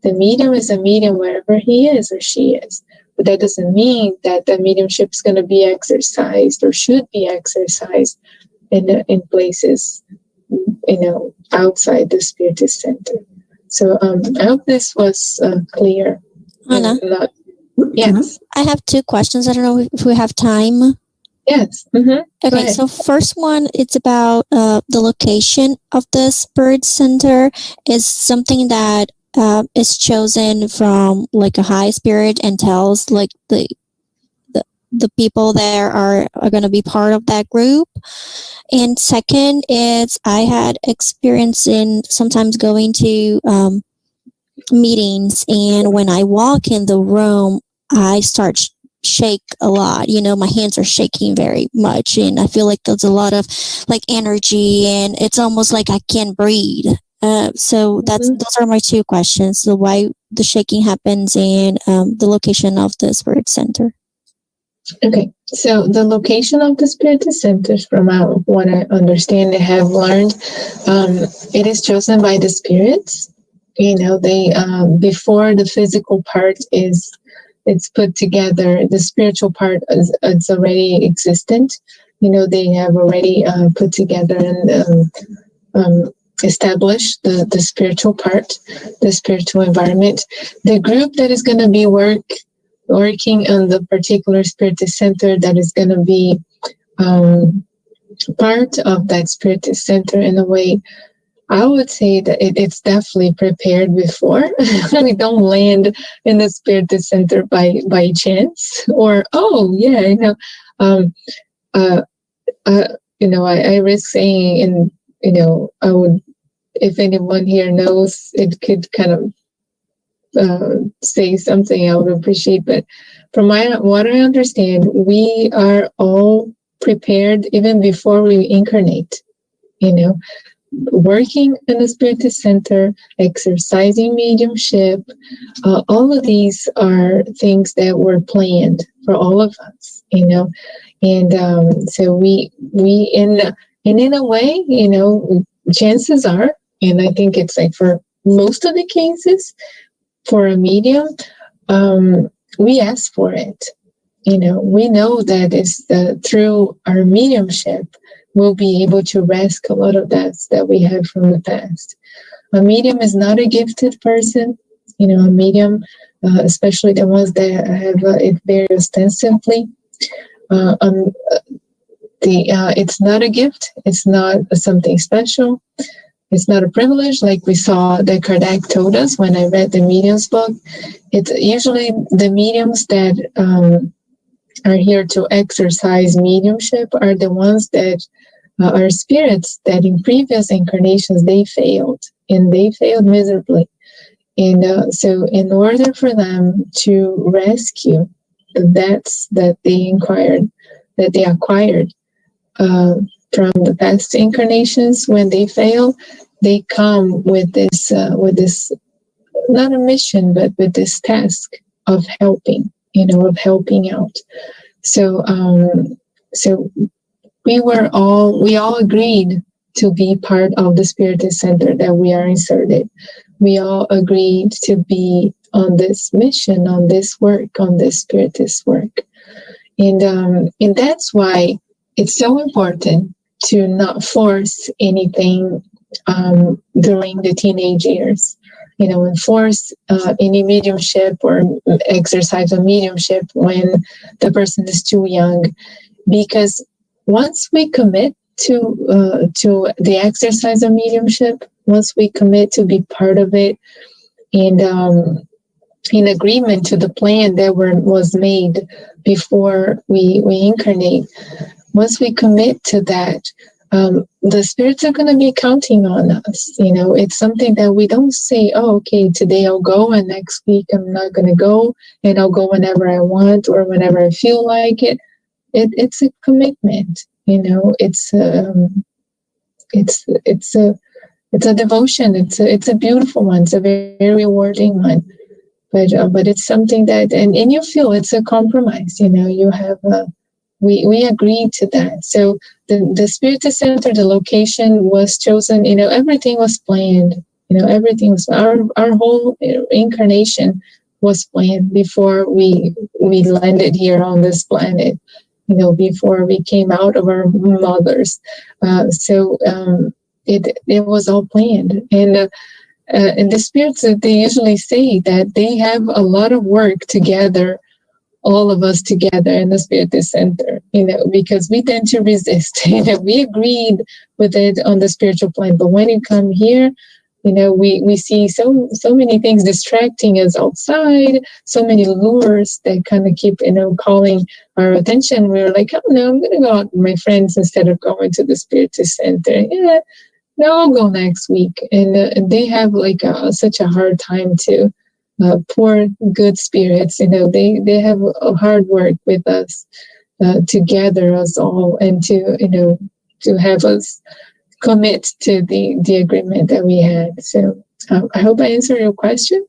the medium is a medium wherever he is or she is. But that doesn't mean that the mediumship is going to be exercised or should be exercised in places, outside the Spiritist Center. So I hope this was clear. Anna, Yes. I have two questions. I don't know if we have time. Yes. Mm-hmm. Okay, so first one, it's about the location of the Spirit Center. Is something that is chosen from like a high spirit and tells like the people there are going to be part of that group. And second is I had experience in sometimes going to meetings, and when I walk in the room, I start shake a lot. My hands are shaking very much, and I feel like there's a lot of like energy, and it's almost like I can't breathe. So those are my two questions. So why the shaking happens and the location of the Spirit Center. Okay, so the location of the Spiritist Centers, from what I understand, I have learned, it is chosen by the spirits. They before the physical part it's put together, the spiritual part is already existent. They have already put together and established the spiritual part, the spiritual environment. The group that is going to be working on the particular Spiritist Center, that is going to be part of that Spiritist Center in a way, I would say that it's definitely prepared before. We don't land in the Spiritist Center by chance, or I risk saying, and I would, if anyone here knows, it could kind of say something I would appreciate. But from what I understand, we are all prepared even before we incarnate. Working in the Spiritist Center, exercising mediumship, all of these are things that were planned for all of us, and so we in a way, chances are, and I think it's like for most of the cases, for a medium, we ask for it. We know that it's through our mediumship we'll be able to rescue a lot of debts that we have from the past. A medium is not a gifted person. A medium, especially the ones that have it very ostensibly, it's not a gift. It's not something special. It's not a privilege, like we saw that Kardec told us when I read the mediums book. It's usually the mediums that are here to exercise mediumship are the ones that are spirits that in previous incarnations they failed, and they failed miserably. And so in order for them to rescue the debts that they acquired from the past incarnations, when they fail, they come with this not a mission, but with this task of helping, of helping out. So we all agreed to be part of the Spiritist Center that we are inserted. We all agreed to be on this mission, on this work, on this Spiritist work. And that's why it's so important to not force anything during the teenage years, and force any mediumship or exercise of mediumship when the person is too young. Because once we commit to the exercise of mediumship, once we commit to be part of it, and in agreement to the plan that was made before we incarnate, once we commit to that, the spirits are going to be counting on us. It's something that we don't say, oh, okay, today I'll go and next week I'm not going to go, and I'll go whenever I want or whenever I feel like it. It's a commitment. It's a devotion. It's a beautiful one. It's a very, very rewarding one. But it's something that, and you feel it's a compromise. You have we agreed to that. So the Spiritist Center, the location was chosen. Everything was planned. Everything was our whole incarnation was planned before we landed here on this planet. before we came out of our mothers. It was all planned. And the spirits, they usually say that they have a lot of work together, all of us together in the Spirit Center, because we tend to resist. We agreed with it on the spiritual plane, but when you come here, we see so many things distracting us outside, so many lures that kind of keep, calling our attention. We're like, oh no, I'm going to go out with my friends instead of going to the Spirit Center. Yeah, no, I'll go next week. And they have like such a hard time to pour good spirits. They have a hard work with us to gather us all and to have us commit to the agreement that we had. So I hope I answered your question.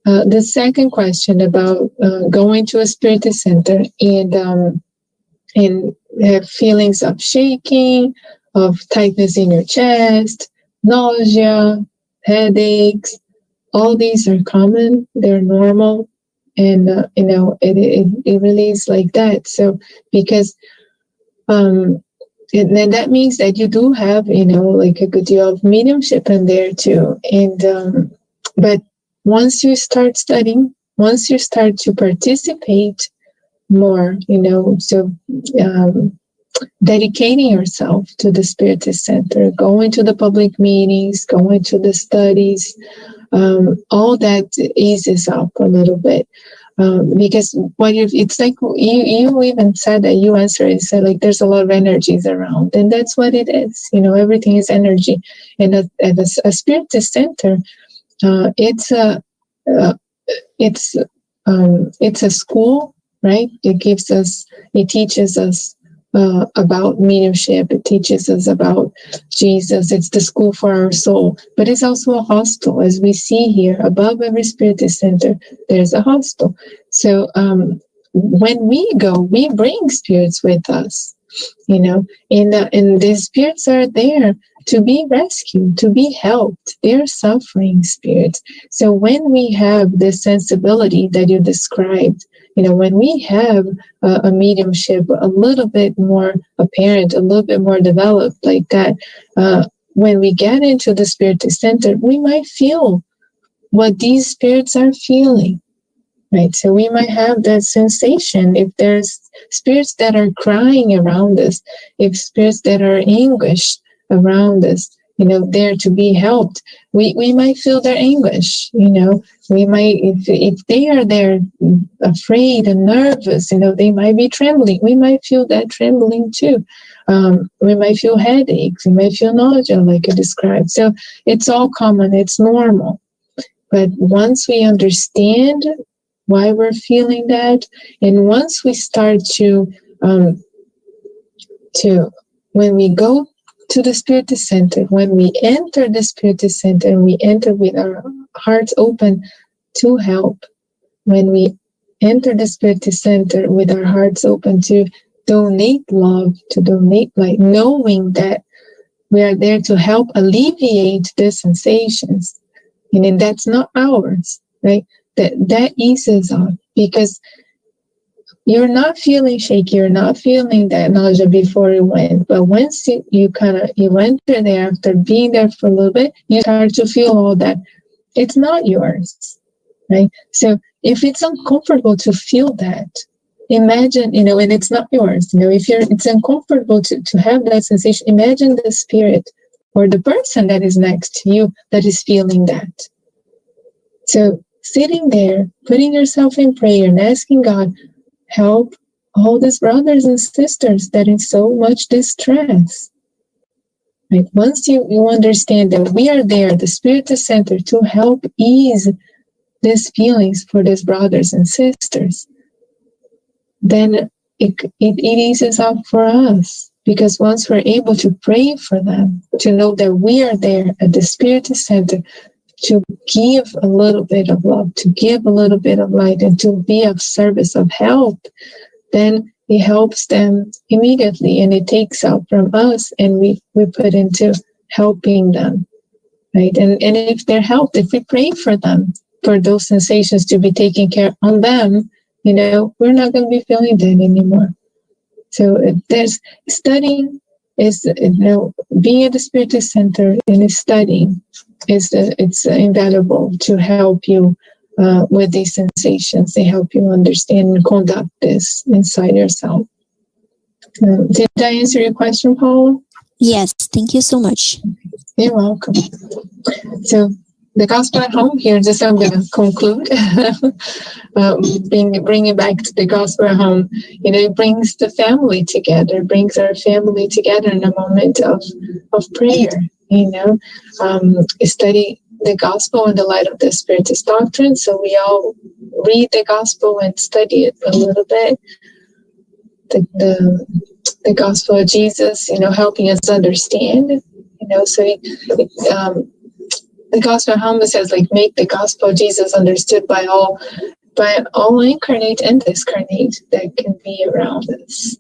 The second question about going to a Spirit Center and have feelings of shaking, of tightness in your chest, nausea, headaches. All these are common. They're normal. And, it really is like that. So because and then that means that you do have, like a good deal of mediumship in there too. And, but once you start studying, once you start to participate more, dedicating yourself to the Spirit Center, going to the public meetings, going to the studies, all that eases up a little bit. Because it's like you even said that you answered it, said like there's a lot of energies around, and that's what it is. Everything is energy, and at a Spirit Center, it's a school, right? It teaches us about mediumship. It teaches us about Jesus. It's the school for our soul, but it's also a hostel. As we see here, above every Spirit Center, there's a hostel. So when we go, we bring spirits with us, and the spirits are there to be rescued, to be helped. They're suffering spirits. So when we have this sensibility that you described, when we have a mediumship a little bit more apparent, a little bit more developed like that, when we get into the Spirit Center, we might feel what these spirits are feeling, right? So we might have that sensation. If there's spirits that are crying around us, if spirits that are anguished around us, there to be helped, we might feel their anguish. We might, if they are there afraid and nervous, they might be trembling. We might feel that trembling too. We might feel headaches. We might feel nausea, like I described. So it's all common. It's normal. But once we understand why we're feeling that, and once we start to when we go to the Spirit Center, when we enter the Spirit Center, and we enter with our hearts open to help, when we enter the Spirit Center with our hearts open to donate love, to donate light, knowing that we are there to help alleviate the sensations, and that's not ours, right? That eases off, because you're not feeling shaky, you're not feeling that nausea before you went. But once you enter there, after being there for a little bit, you start to feel all that. It's not yours, right? So if it's uncomfortable to feel that, imagine, and it's not yours, if it's uncomfortable to have that sensation, imagine the spirit or the person that is next to you that is feeling that. So sitting there, putting yourself in prayer and asking God, help all these brothers and sisters that in so much distress. Right? Once you understand that we are there, the Spirit Center, to help ease these feelings for these brothers and sisters, then it eases up for us. Because once we're able to pray for them, to know that we are there at the Spirit Center to give a little bit of love, to give a little bit of light, and to be of service, of help, then it helps them immediately, and it takes out from us, and we put into helping them, right? And if they're helped, if we pray for them, for those sensations to be taken care on them, we're not going to be feeling that anymore. So there's studying is, being at the Spirit Center and studying it's invaluable to help you with these sensations. They help you understand and conduct this inside yourself. Did I answer your question, Paula? Yes, thank you so much. You're welcome. So the gospel at home here, just I'm going to conclude, bringing back to the gospel at home, it brings the family together, brings our family together in a moment of prayer, study the gospel in the light of the Spiritist doctrine. So we all read the gospel and study it a little bit. The gospel of Jesus, helping us understand, so the gospel of home says, make the gospel of Jesus understood by all incarnate and discarnate that can be around us.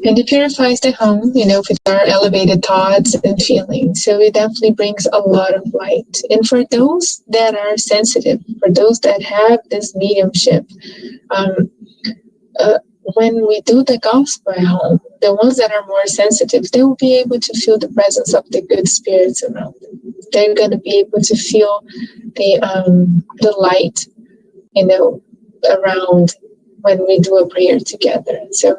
And it purifies the home, with our elevated thoughts and feelings. So it definitely brings a lot of light. And for those that are sensitive, for those that have this mediumship, when we do the gospel at home, the ones that are more sensitive, they will be able to feel the presence of the good spirits around them. They're going to be able to feel the light, around when we do a prayer together. So,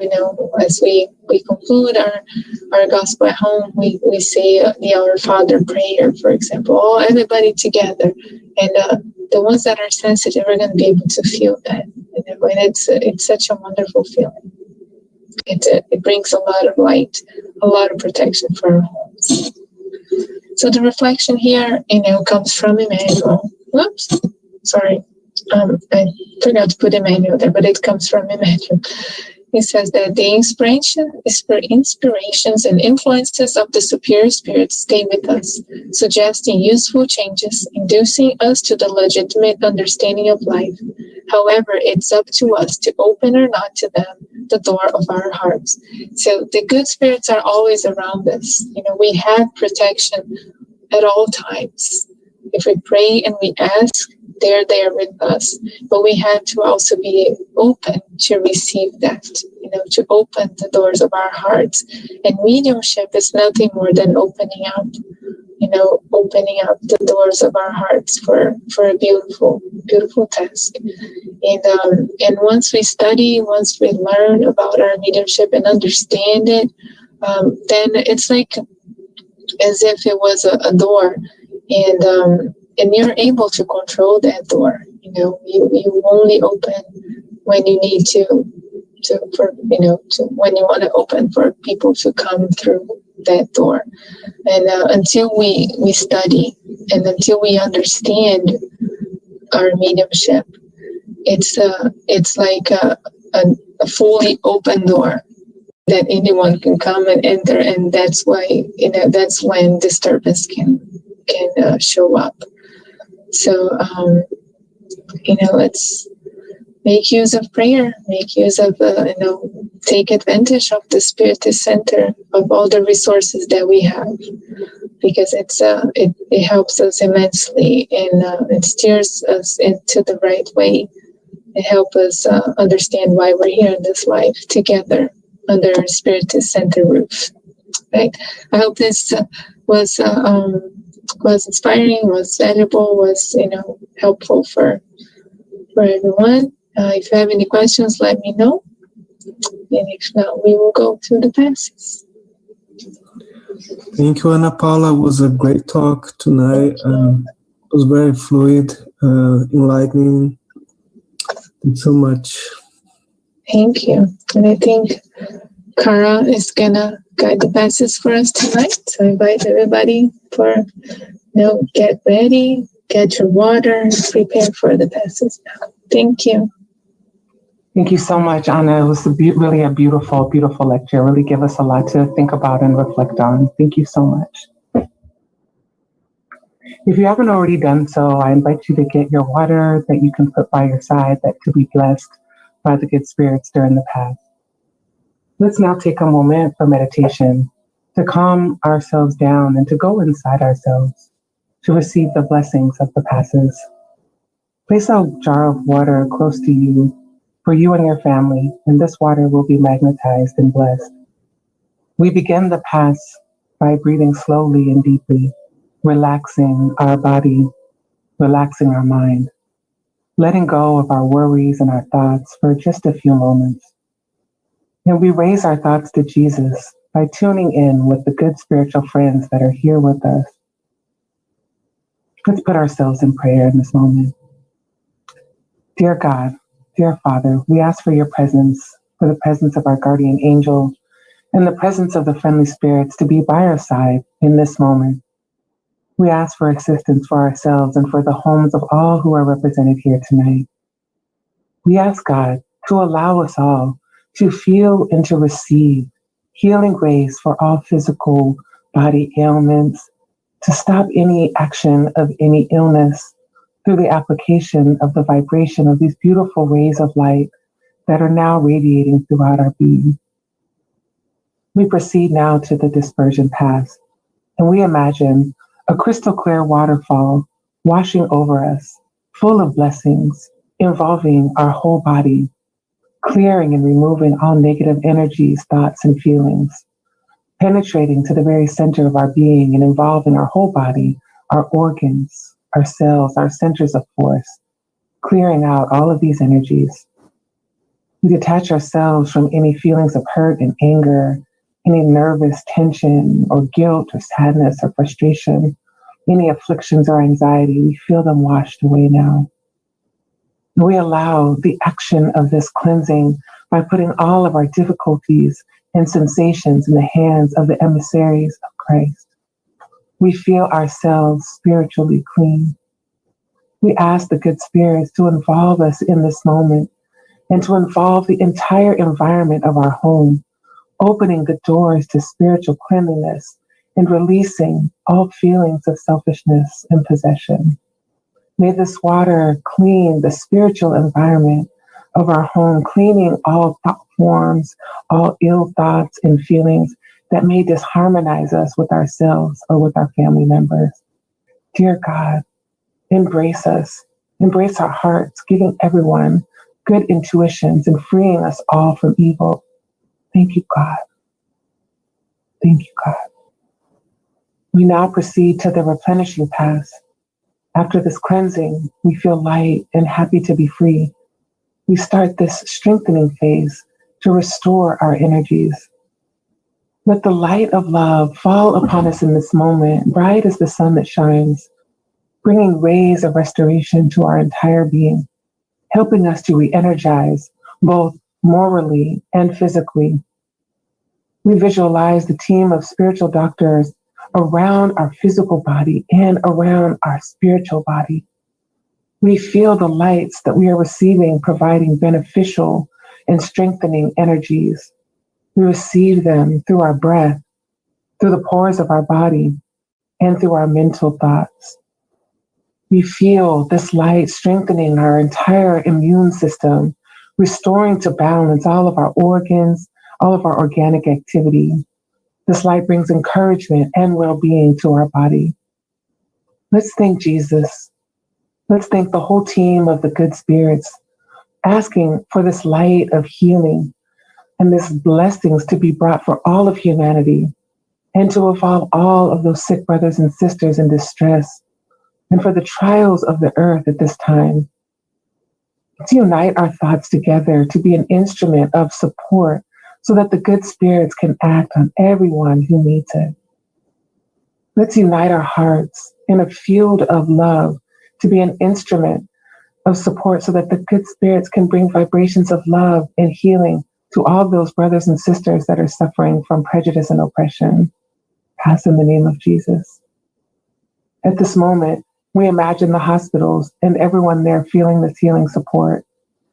as we conclude our gospel at home, we say the Our Father prayer, for example, everybody together. And the ones that are sensitive are going to be able to feel that. And it's such a wonderful feeling. It brings a lot of light, a lot of protection for our homes. So the reflection here, comes from Emmanuel. Whoops, sorry. I forgot to put Emmanuel there, but it comes from Emmanuel. He says that the inspirations and influences of the superior spirits stay with us, suggesting useful changes, inducing us to the legitimate understanding of life. However, it's up to us to open or not to them the door of our hearts. So the good spirits are always around us. We have protection at all times. If we pray and we ask, they're there with us. But we have to also be open to receive that, to open the doors of our hearts. And mediumship is nothing more than opening up the doors of our hearts for a beautiful, beautiful task. And once we study, once we learn about our mediumship and understand it, then it's like as if it was a door, and you're able to control that door. You only open when you need to when you want to open for people to come through that door. And until we study and until we understand our mediumship, it's like a fully open door that anyone can come and enter, and that's why that's when disturbance can show up. So let's make use of prayer, make use of take advantage of the Spiritist Center, of all the resources that we have, because it helps us immensely, and it steers us into the right way. It helps us understand why we're here in this life together under a Spiritist Center roof. Right? I hope this was inspiring, was valuable, was helpful for everyone. If you have any questions, let me know. And if not, we will go through the passes. Thank you, Ana Paula. It was a great talk tonight. It was very fluid, enlightening. Thanks so much. Thank you. And I think Cara is gonna guide the passes for us tonight. So I invite everybody for get ready, get your water, prepare for the passes now. Thank you. Thank you so much, Ana. It was really a beautiful, beautiful lecture. Really give us a lot to think about and reflect on. Thank you so much. If you haven't already done so, I invite you to get your water that you can put by your side that could be blessed by the good spirits during the path. Let's now take a moment for meditation, to calm ourselves down and to go inside ourselves, to receive the blessings of the passes. Place a jar of water close to you. for you and your family, and this water will be magnetized and blessed. We begin the pass by breathing slowly and deeply, relaxing our body, relaxing our mind, letting go of our worries and our thoughts for just a few moments. And we raise our thoughts to Jesus by tuning in with the good spiritual friends that are here with us. Let's put ourselves in prayer in this moment. Dear God, dear Father, we ask for your presence, for the presence of our guardian angel, and the presence of the friendly spirits to be by our side in this moment. We ask for assistance for ourselves and for the homes of all who are represented here tonight. We ask God to allow us all to feel and to receive healing grace for all physical body ailments, to stop any action of any illness through the application of the vibration of these beautiful rays of light that are now radiating throughout our being. We proceed now to the dispersion pass, and we imagine a crystal clear waterfall washing over us, full of blessings, involving our whole body, clearing and removing all negative energies, thoughts, and feelings, penetrating to the very center of our being and involving our whole body, our organs, our cells, our centers of force, clearing out all of these energies. We detach ourselves from any feelings of hurt and anger, any nervous tension or guilt or sadness or frustration, any afflictions or anxiety. We feel them washed away now. We allow the action of this cleansing by putting all of our difficulties and sensations in the hands of the emissaries of Christ. We feel ourselves spiritually clean. We ask the good spirits to involve us in this moment and to involve the entire environment of our home, opening the doors to spiritual cleanliness and releasing all feelings of selfishness and possession. May this water clean the spiritual environment of our home, cleaning all thought forms, all ill thoughts and feelings that may disharmonize us with ourselves or with our family members. Dear God, embrace us, embrace our hearts, giving everyone good intuitions and freeing us all from evil. Thank you, God. Thank you, God. We now proceed to the replenishing pass. After this cleansing, we feel light and happy to be free. We start this strengthening phase to restore our energies. Let the light of love fall upon us in this moment, bright as the sun that shines, bringing rays of restoration to our entire being, helping us to re-energize both morally and physically. We visualize the team of spiritual doctors around our physical body and around our spiritual body. We feel the lights that we are receiving providing beneficial and strengthening energies. We receive them through our breath, through the pores of our body, and through our mental thoughts. We feel this light strengthening our entire immune system, restoring to balance all of our organs, all of our organic activity. This light brings encouragement and well-being to our body. Let's thank Jesus. Let's thank the whole team of the good spirits, asking for this light of healing and this blessings to be brought for all of humanity and to evolve all of those sick brothers and sisters in distress and for the trials of the earth at this time. Let's unite our thoughts together to be an instrument of support so that the good spirits can act on everyone who needs it. Let's unite our hearts in a field of love to be an instrument of support so that the good spirits can bring vibrations of love and healing to all those brothers and sisters that are suffering from prejudice and oppression. Pass in the name of Jesus. At this moment, we imagine the hospitals and everyone there feeling this healing support,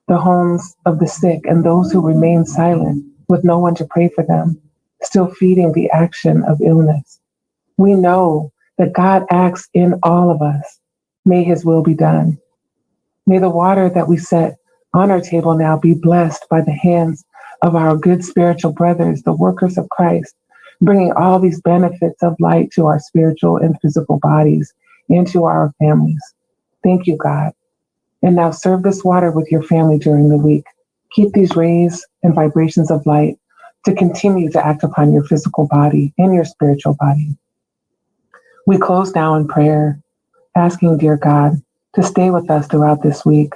the homes of the sick and those who remain silent with no one to pray for them, still feeding the action of illness. We know that God acts in all of us. May his will be done. May the water that we set on our table now be blessed by the hands of our good spiritual brothers, the workers of Christ, bringing all these benefits of light to our spiritual and physical bodies and to our families. Thank you, God. And now serve this water with your family during the week. Keep these rays and vibrations of light to continue to act upon your physical body and your spiritual body. We close now in prayer, asking, dear God, to stay with us throughout this week.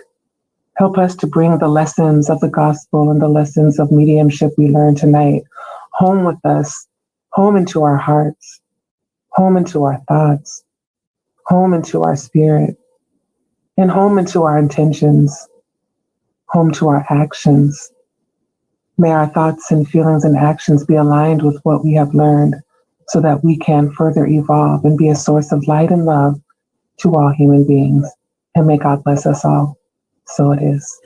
Help us to bring the lessons of the gospel and the lessons of mediumship we learned tonight home with us, home into our hearts, home into our thoughts, home into our spirit, and home into our intentions, home to our actions. May our thoughts and feelings and actions be aligned with what we have learned so that we can further evolve and be a source of light and love to all human beings. And may God bless us all. So it is.